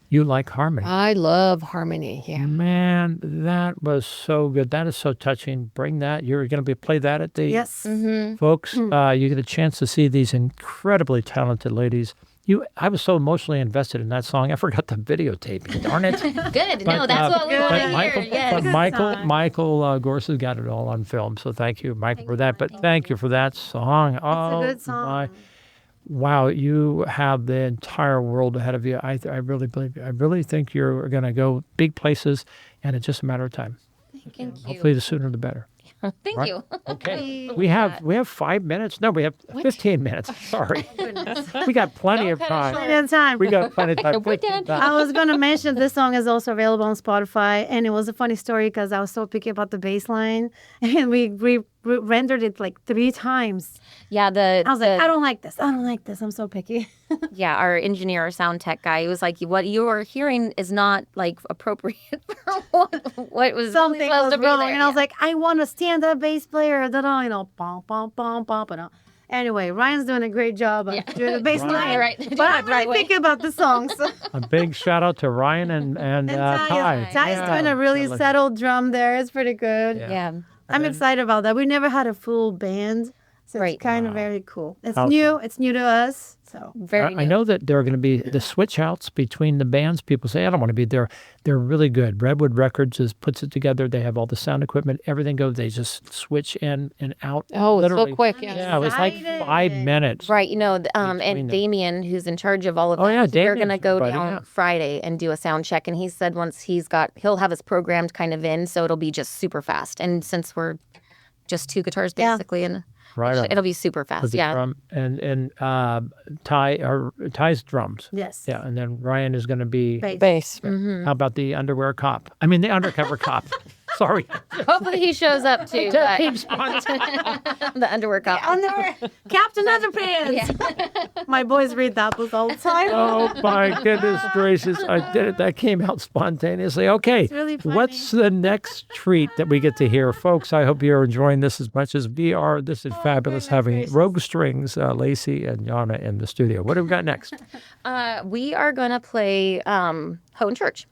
Speaker 2: you like harmony.
Speaker 1: I love harmony. Yeah.
Speaker 2: Man, that was so good. That is so touching. Bring that. You're going to play that at the
Speaker 4: Yes.
Speaker 2: folks. You get a chance to see these incredibly talented ladies. I was so emotionally invested in that song. I forgot the videotape. Darn it.
Speaker 3: Good. No, that's what we want to hear. Yes.
Speaker 2: Michael Gorse has got it all on film. So thank you, Michael, for that. But thank you for that song. Oh,
Speaker 4: It's a good song.
Speaker 2: wow, you have the entire world ahead of you. I really believe. I really think you're going to go big places, and it's just a matter of time.
Speaker 3: Thank you.
Speaker 2: Hopefully, the sooner the better.
Speaker 3: Thank
Speaker 2: Right.
Speaker 3: you.
Speaker 2: Okay. We have 5 minutes. No, we have 15 minutes. Sorry. We got plenty of time.
Speaker 4: Plenty of time.
Speaker 2: We got plenty of time.
Speaker 1: We're done.
Speaker 4: I was going to mention this song is also available on Spotify. And it was a funny story because I was so picky about the bass line. And we rendered it like 3 times.
Speaker 3: Yeah,
Speaker 4: I was like, I don't like this. I don't like this. I'm so picky.
Speaker 3: yeah, our engineer, our sound tech guy, he was like, what you are hearing is not like appropriate for what was
Speaker 4: Something
Speaker 3: supposed
Speaker 4: was
Speaker 3: to be
Speaker 4: wrong.
Speaker 3: there.
Speaker 4: And I was like, I want a stand-up bass player. Bum, bum, bum, bum, bum. Anyway, Ryan's doing a great job of doing the bass line.
Speaker 3: right.
Speaker 4: But I'm really picky about the songs.
Speaker 2: A big shout out to Ryan and Ty.
Speaker 4: Ty's doing a really settled drum there. It's pretty good.
Speaker 3: yeah.
Speaker 4: I'm excited about that. We never had a full band So
Speaker 3: Right.
Speaker 4: it's kind of very cool. It's
Speaker 2: How-
Speaker 4: new. It's new to us. So
Speaker 3: Very
Speaker 2: I know that there are going to be the switch outs between the bands. People say, I don't want to be there. They're really good. Redwood Records puts it together. They have all the sound equipment, everything goes. They just switch in and out.
Speaker 1: Oh, it's so
Speaker 2: literally.
Speaker 1: quick. Yeah.
Speaker 2: Yeah, it was like 5
Speaker 4: Excited.
Speaker 2: minutes.
Speaker 3: Right,
Speaker 2: between
Speaker 3: and
Speaker 2: them.
Speaker 3: Damien, who's in charge of all of
Speaker 2: Oh,
Speaker 3: that,
Speaker 2: yeah,
Speaker 3: we're
Speaker 2: Damien's
Speaker 3: gonna go
Speaker 2: everybody,
Speaker 3: down
Speaker 2: yeah.
Speaker 3: Friday and do a sound check. And he said once he'll have us programmed kind of in, so it'll be just super fast. And since we're just two guitars
Speaker 4: Yeah.
Speaker 3: basically, and
Speaker 2: Right on.
Speaker 3: it'll be super
Speaker 2: With
Speaker 3: fast.
Speaker 2: the
Speaker 3: Yeah,
Speaker 2: drum and Ty's drums.
Speaker 4: yes.
Speaker 2: Yeah, and then Ryan is going to be.
Speaker 4: Bass.
Speaker 1: Bass.
Speaker 2: How about the underwear cop? I mean, the undercover cop. Sorry.
Speaker 3: hopefully he shows up too. but-
Speaker 2: Team sponsor.
Speaker 3: the underwear cop.
Speaker 4: Underwear. Captain Underpants. My boys read that book all the time.
Speaker 2: Oh my goodness gracious! I did it. That came out spontaneously. Okay,
Speaker 4: really funny.
Speaker 2: what's the next treat that we get to hear, folks? I hope you're enjoying this as much as we are. This is fabulous having Rogue Strings, Lacey and Yana in the studio. What do we got next?
Speaker 3: We are gonna play Ho in Church.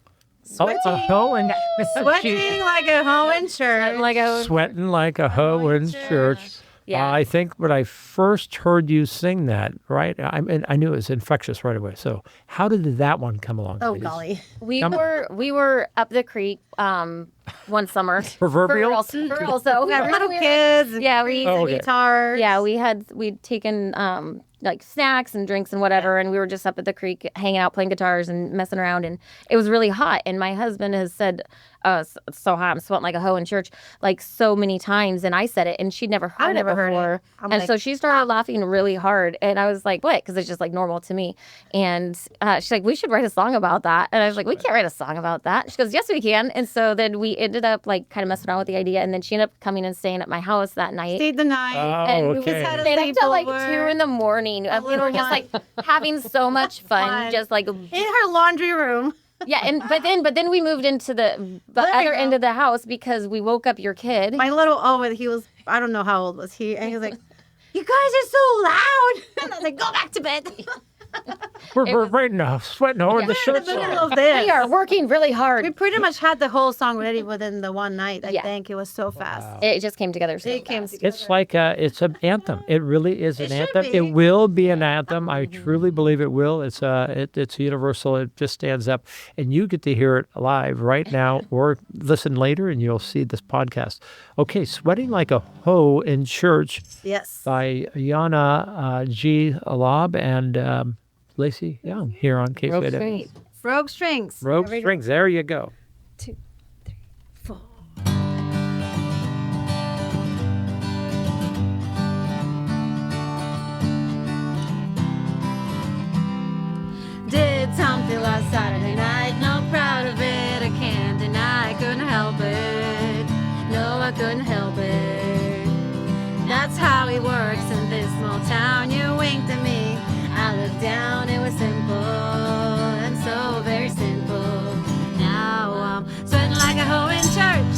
Speaker 2: Oh, a hoe and
Speaker 4: Sweating like a hoe in church.
Speaker 3: Like a
Speaker 2: sweating like a hoe in church.
Speaker 3: Yeah.
Speaker 2: I think when I first heard you sing that, right? I mean, I knew it was infectious right away. So, how did that one come along?
Speaker 4: Oh,
Speaker 2: ladies?
Speaker 4: golly.
Speaker 3: we were up the creek one summer.
Speaker 2: Proverbial?
Speaker 3: For real, so
Speaker 4: We got
Speaker 3: we
Speaker 4: little
Speaker 3: were-
Speaker 4: kids.
Speaker 3: Yeah, we
Speaker 2: Oh, okay.
Speaker 4: Guitars.
Speaker 3: Yeah, we'd taken like snacks and drinks and whatever, and we were just up at the creek hanging out, playing guitars and messing around, and it was really hot. And my husband has said, "It's so hot, I'm sweating like a hoe in church," like so many times, and I said it, and she'd never heard
Speaker 4: never
Speaker 3: it
Speaker 4: heard it.
Speaker 3: before,
Speaker 4: I'm
Speaker 3: and
Speaker 4: like,
Speaker 3: so she started laughing really hard, and I was like, "What?" Because it's just like normal to me, and she's like, "We should write a song about that," and I was like, "We can't write a song about that." She goes, "Yes, we can," and so then we ended up like kind of messing around with the idea, and then she ended up coming and staying at my house that night.
Speaker 4: Stayed the night.
Speaker 2: Oh,
Speaker 3: And we
Speaker 2: okay.
Speaker 4: had a
Speaker 3: Stayed up till like
Speaker 4: sleepover.
Speaker 3: 2 in the morning. We were
Speaker 4: little
Speaker 3: just like having so much fun,
Speaker 4: Fun.
Speaker 3: just like
Speaker 4: In her laundry room.
Speaker 3: yeah. And but then we moved into the other end of the house because we woke up your kid.
Speaker 4: My little Owen, he was, I don't know how old was he, and he was like, "You guys are so loud." And I was like, "Go back to bed."
Speaker 2: We're right now sweating over the
Speaker 4: In
Speaker 2: shirt.
Speaker 4: the middle
Speaker 2: song.
Speaker 4: of this.
Speaker 3: We are working really hard.
Speaker 4: We pretty much had the whole song ready within the one night. I
Speaker 3: Yeah.
Speaker 4: think it was so fast.
Speaker 3: It just came together. So
Speaker 4: It came
Speaker 3: fast.
Speaker 4: together.
Speaker 2: It's like it's an anthem. It really is an
Speaker 4: It should
Speaker 2: anthem.
Speaker 4: be.
Speaker 2: It will be an anthem. I truly believe it will. It's universal. It just stands up, and you get to hear it live right now, or listen later, and you'll see this podcast. Okay, "Sweating Like a Hoe in Church"
Speaker 4: Yes.
Speaker 2: by Yana G. Lobb and Lacey Young here on Case
Speaker 1: Rogue
Speaker 2: Radio.
Speaker 1: Strings.
Speaker 4: Rogue strings.
Speaker 2: Rogue Strings. There you go.
Speaker 1: 2, 3, 4.
Speaker 4: Did something last Saturday night, not proud of it, I can't deny, I couldn't help it, no I couldn't help it, that's how it works in this small town, you winked at me, I looked down, it was simple, and so very simple, now I'm sweating like a hoe in church,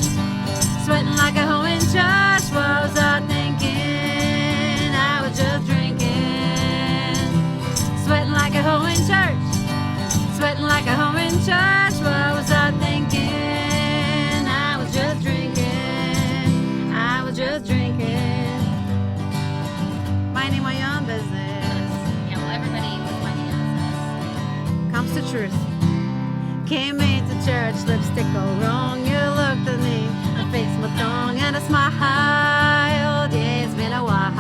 Speaker 4: sweating like a hoe in church, what was I thinking, I was just drinking, sweating like a hoe in church. Sweating like a hoe in church, what was I thinking? I was just drinking, I was just drinking. Minding my own business.
Speaker 3: Yeah, well, everybody was minding us.
Speaker 4: Comes the truth. Came into church, lipstick all wrong. You looked at me, I fixed my tongue and I smiled. Yeah, it's been a while.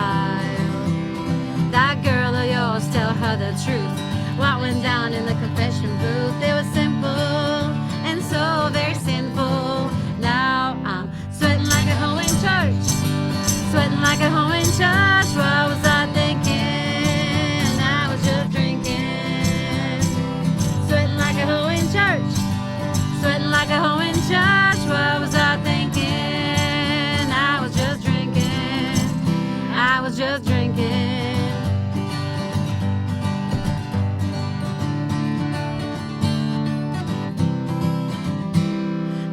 Speaker 4: That girl of yours, tell her the truth. What went down in the confession booth, it was simple and so very sinful. Now I'm sweating like a hoe in church, sweating like a hoe in church. What was I thinking? I was just drinking. Sweating like a hoe in church, sweating like a hoe in church. What was I thinking? I was just drinking. I was just drinking.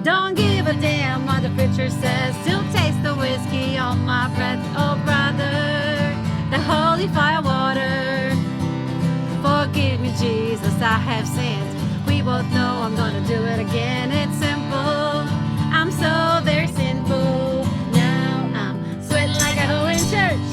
Speaker 4: Don't give a damn what the preacher says. Still taste the whiskey on my breath. Oh, brother, the holy fire water. Forgive me, Jesus, I have sinned. We both know I'm gonna do it again. It's simple. I'm so very sinful. Now I'm sweating like a hoe in church.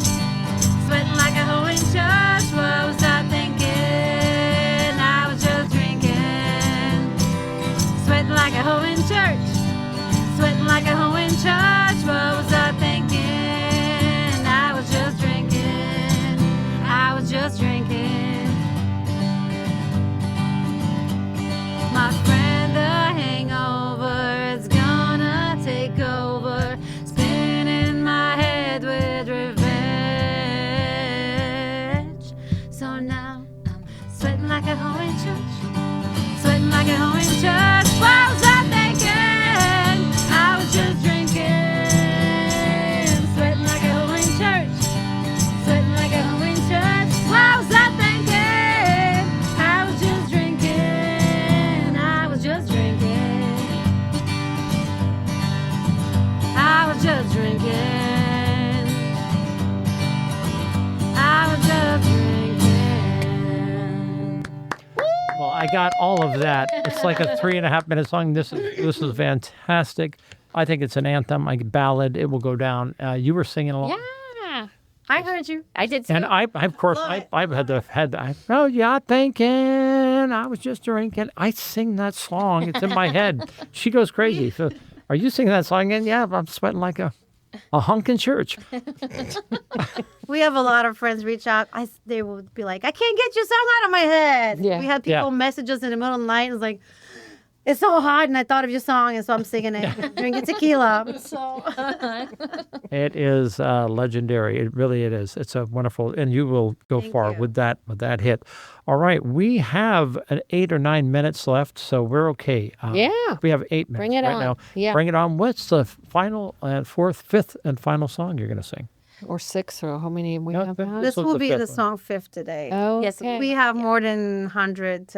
Speaker 4: just drinking. I was just drinking.
Speaker 2: Well, I got all of that. It's like a 3.5-minute song. This is fantastic. I think it's an anthem, like a ballad. It will go down. You were singing along.
Speaker 1: Yeah.
Speaker 3: I heard you. I did too.
Speaker 2: And I've oh yeah, thinking I was just drinking. I sing that song. It's in my head. She goes crazy. So, are you singing that song again? Yeah, I'm sweating like a hunk in church.
Speaker 4: We have a lot of friends reach out. They would be like, I can't get your song out of my head.
Speaker 1: Yeah.
Speaker 4: We had people message us in the middle of the night. It's like, it's so hard, and I thought of your song, and so I'm singing it. Drinking tequila. So
Speaker 2: It is legendary. It is. It's a wonderful, and you will go far with that hit. All right, we have 8 or 9 minutes left, so we're okay.
Speaker 1: Yeah.
Speaker 2: We have 8 minutes
Speaker 1: Bring it
Speaker 2: right
Speaker 1: on.
Speaker 2: now.
Speaker 1: Yeah.
Speaker 2: Bring it on. What's the final and fifth and final song you're going to sing?
Speaker 1: Or 6, or how many we
Speaker 2: No,
Speaker 1: have
Speaker 2: this
Speaker 1: now?
Speaker 4: this
Speaker 2: was
Speaker 4: will
Speaker 2: the
Speaker 4: be
Speaker 2: fifth
Speaker 4: the
Speaker 2: one.
Speaker 4: song 5th today.
Speaker 1: Oh,
Speaker 3: Yes,
Speaker 1: okay.
Speaker 4: We have more than 100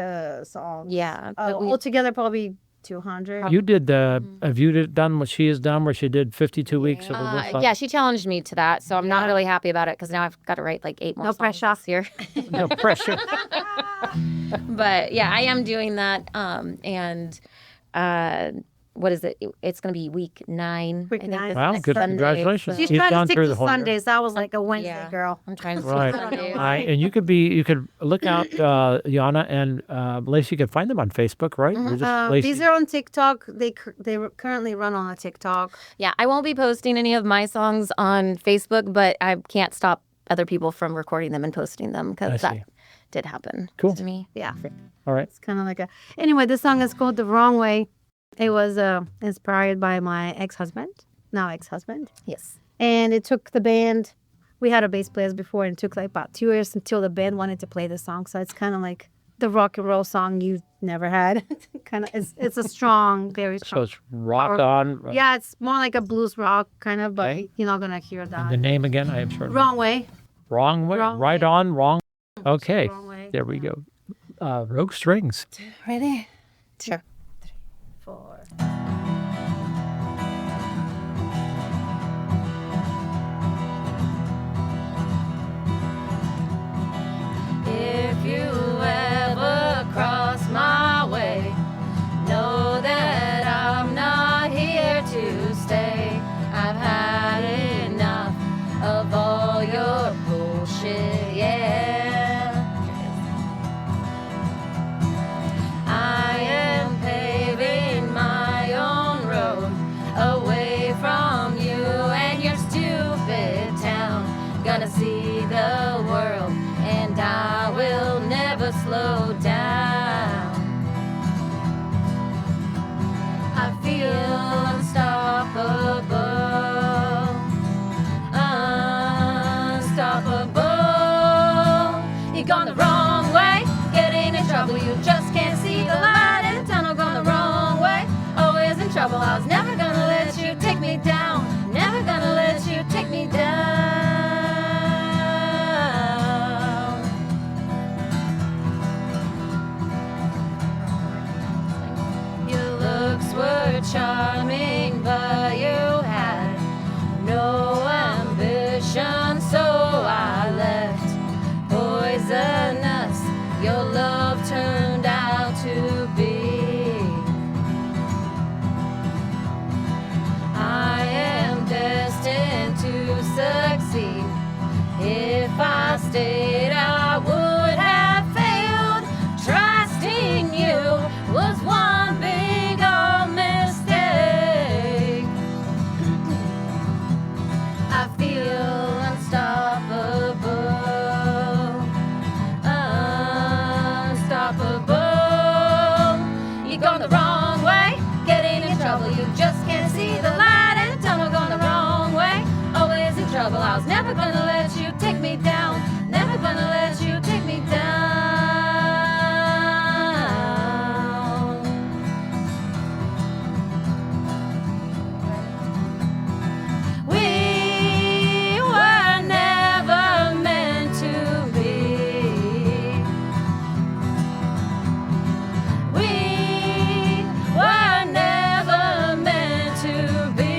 Speaker 4: songs.
Speaker 3: Yeah, but we-
Speaker 4: Altogether, probably 200.
Speaker 2: You did have you done what she has done, where she did 52 weeks of the list?
Speaker 3: yeah, she challenged me to that, so I'm not really happy about it because now I've got to write like 8 more
Speaker 4: No
Speaker 3: songs
Speaker 4: pressure.
Speaker 3: this year.
Speaker 2: No pressure.
Speaker 3: But yeah, I am doing that. And what is it? It's going to be week 9.
Speaker 4: Week
Speaker 3: I think
Speaker 4: 9.
Speaker 3: this
Speaker 2: Wow,
Speaker 3: next
Speaker 2: good.
Speaker 3: Sunday.
Speaker 2: Congratulations.
Speaker 4: She's
Speaker 2: You've
Speaker 4: trying to
Speaker 2: gone
Speaker 4: stick
Speaker 2: through
Speaker 4: to
Speaker 2: the whole year.
Speaker 4: Sundays. I was like a Wednesday
Speaker 3: Yeah.
Speaker 4: girl.
Speaker 3: I'm trying to
Speaker 2: Right.
Speaker 3: see what I do.
Speaker 2: And you could look out Yana and Lacey. You could find them on Facebook, right? Or just Lacey?
Speaker 4: These are on TikTok. They currently run on a TikTok.
Speaker 3: Yeah, I won't be posting any of my songs on Facebook, but I can't stop other people from recording them and posting them
Speaker 2: I
Speaker 3: because
Speaker 2: see.
Speaker 3: that did happen
Speaker 2: Cool.
Speaker 3: to me.
Speaker 4: Yeah.
Speaker 2: All right.
Speaker 4: It's kind of like a. Anyway, this song is called "The Wrong Way." It was inspired by my now ex-husband,
Speaker 3: Yes.
Speaker 4: and it took the band. We had a bass player before, and it took like about 2 years until the band wanted to play the song. So it's kind of like the rock and roll song you never had. Kind of, it's a strong, very
Speaker 2: So
Speaker 4: strong.
Speaker 2: it's rock on.
Speaker 4: Yeah, it's more like a blues rock kind of, but
Speaker 2: Okay.
Speaker 4: you're not gonna hear that.
Speaker 2: The name again, I am sure.
Speaker 4: Wrong way.
Speaker 2: Wrong way.
Speaker 4: Wrong
Speaker 2: Right
Speaker 4: way.
Speaker 2: on. Wrong. Okay.
Speaker 4: Wrong way.
Speaker 2: There we go. Rogue Strings.
Speaker 4: Ready?
Speaker 3: Sure.
Speaker 4: 4.
Speaker 3: If you ever cross my way, know that I'm not here to stay. I've had enough of all your bullshit, yeah. I am paving my own road away from you and your stupid town. Gonna see the world and I will never slow down. I feel unstoppable, unstoppable. You're gone the wrong way, getting in trouble. You just can't see the light in the tunnel. Gone the wrong way, always in trouble. I was never gonna let you take me down. Never gonna let you take me down. Your looks were charming, but you had no ambition, so I left. Poisonous, your love turned out to be. I am destined to succeed. If I stayed, I would have failed. Trusting you was one big old mistake. I feel unstoppable, unstoppable. You're going the wrong way, getting in trouble. You just can't see the light in the tunnel. Going the wrong way, always in trouble. I was never gonna let you take me down. Never gonna let you take me down. We were never meant to be. We were never meant to be.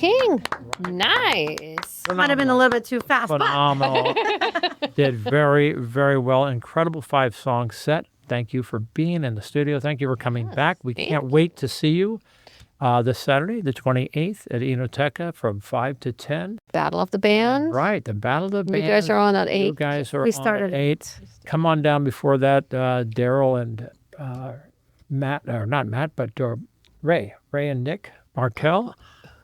Speaker 1: King. Nice.
Speaker 4: Might have been a little bit too fast. But
Speaker 2: Phenomenal. Did very, very well. Incredible 5-song set. Thank you for being in the studio. Thank you for coming back. We can't wait to see you this Saturday, the 28th, at Enoteca from 5 to 10.
Speaker 1: Battle of the Bands.
Speaker 2: Right, the Battle of the Bands.
Speaker 1: You guys are on at 8.
Speaker 2: You guys are
Speaker 4: we
Speaker 2: on
Speaker 4: started
Speaker 2: at 8. Come on down before that. Daryl and Matt, or not Matt, but Ray and Nick Markel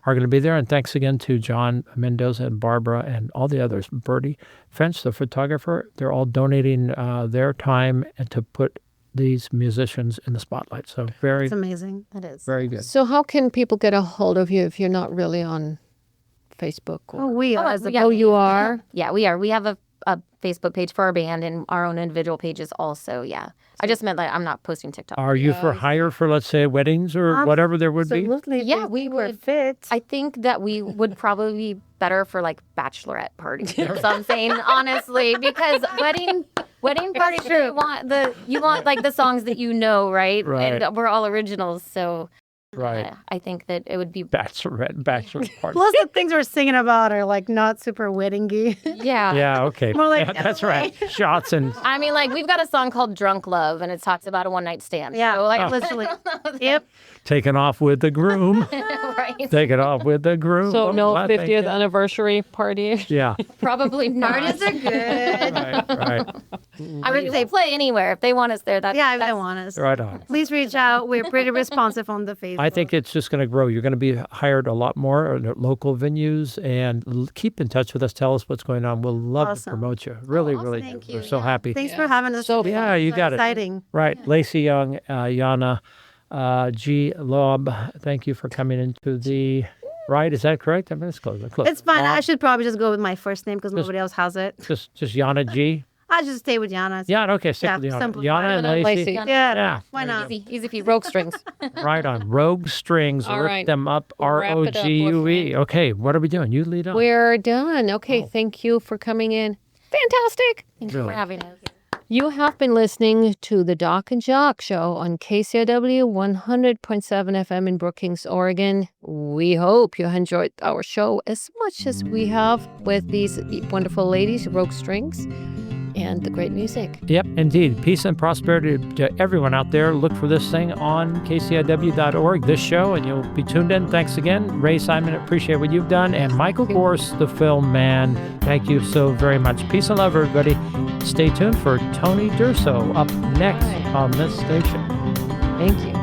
Speaker 2: are going to be there. And thanks again to John Mendoza and Barbara and all the others. Bertie Finch, the photographer, they're all donating their time and to put these musicians in the spotlight. So
Speaker 4: it's amazing.
Speaker 3: It is.
Speaker 2: very good.
Speaker 1: So how can people get a hold of you if you're not really on Facebook?
Speaker 4: Oh, we are. As a,
Speaker 3: yeah.
Speaker 1: Oh, you are?
Speaker 3: Yeah, we are. We have a Facebook page for our band and our own individual pages also, yeah. I just meant like I'm not posting TikTok.
Speaker 2: Are you for hire for, let's say, weddings or whatever there would be?
Speaker 4: Absolutely.
Speaker 3: Yeah,
Speaker 4: If
Speaker 3: we
Speaker 4: were
Speaker 3: would.
Speaker 4: fit.
Speaker 3: I think that we would probably be better for like bachelorette parties or something, honestly, because wedding parties you want like the songs that you know, right?
Speaker 2: Right.
Speaker 3: And we're all originals, so
Speaker 2: Right.
Speaker 3: I think that it would be
Speaker 2: Bachelor party.
Speaker 4: Plus, the things we're singing about are like not super weddingy.
Speaker 3: yeah.
Speaker 2: Yeah, okay.
Speaker 4: More like
Speaker 2: Yeah, that's right. Shots and
Speaker 3: I mean, like we've got a song called "Drunk Love" and it talks about a one-night stand.
Speaker 4: Yeah,
Speaker 3: so, like
Speaker 4: literally. Yep.
Speaker 2: taking off with the groom.
Speaker 3: right?
Speaker 2: Taking off with the groom.
Speaker 1: So no
Speaker 2: Well, thank
Speaker 1: 50th
Speaker 2: you.
Speaker 1: anniversary party?
Speaker 2: Yeah.
Speaker 3: Probably not.
Speaker 4: Parties are good.
Speaker 2: Right.
Speaker 3: I would say play anywhere if they want us there. That's
Speaker 4: Yeah, if they want us.
Speaker 2: Right on.
Speaker 4: Please reach out. We're pretty responsive on the Facebook.
Speaker 2: I think it's just going to grow. You're going to be hired a lot more at local venues, and keep in touch with us. Tell us what's going on. We'll love to
Speaker 4: Awesome.
Speaker 2: promote you. Really, really.
Speaker 4: thank
Speaker 2: We're
Speaker 4: you.
Speaker 2: so happy.
Speaker 4: Thanks for having us.
Speaker 1: So
Speaker 2: Yeah, you got it.
Speaker 4: Exciting.
Speaker 2: Right. Lacey Young, Yana, G. Lobb, thank you for coming into the... Right, is that correct? I mean, it's close.
Speaker 4: It's fine. I should probably just go with my first name because nobody else has it.
Speaker 2: Just Yana G.
Speaker 4: I just stay with Yana.
Speaker 2: Yeah, okay, stick
Speaker 4: Yeah,
Speaker 2: with Yana.
Speaker 4: simple.
Speaker 2: Yana and
Speaker 1: Yana,
Speaker 2: Lacey.
Speaker 1: Lacey.
Speaker 4: Yeah.
Speaker 2: Yeah.
Speaker 4: Why not?
Speaker 3: easy peasy.
Speaker 1: Rogue strings.
Speaker 2: Right on. Rogue Strings.
Speaker 1: All
Speaker 2: Rip
Speaker 1: right.
Speaker 2: them up.
Speaker 1: Wrap it up,
Speaker 2: ROGUE. Okay, what are we doing? You lead on.
Speaker 1: We're done. Okay, thank you for coming in. Fantastic.
Speaker 3: Thanks for having us.
Speaker 1: You have been listening to the Doc and Jacques show on KCRW 100.7 FM in Brookings, Oregon. We hope you enjoyed our show as much as we have with these wonderful ladies, Rogue Strings, and the great music.
Speaker 2: Yep, indeed. Peace and prosperity to everyone out there. Look for this thing on kciw.org, this show, and you'll be tuned in. Thanks again. Ray Simon, appreciate what you've done. And Michael Gorse, the film man, thank you so very much. Peace and love, everybody. Stay tuned for Tony Durso up next on this station.
Speaker 1: Thank you.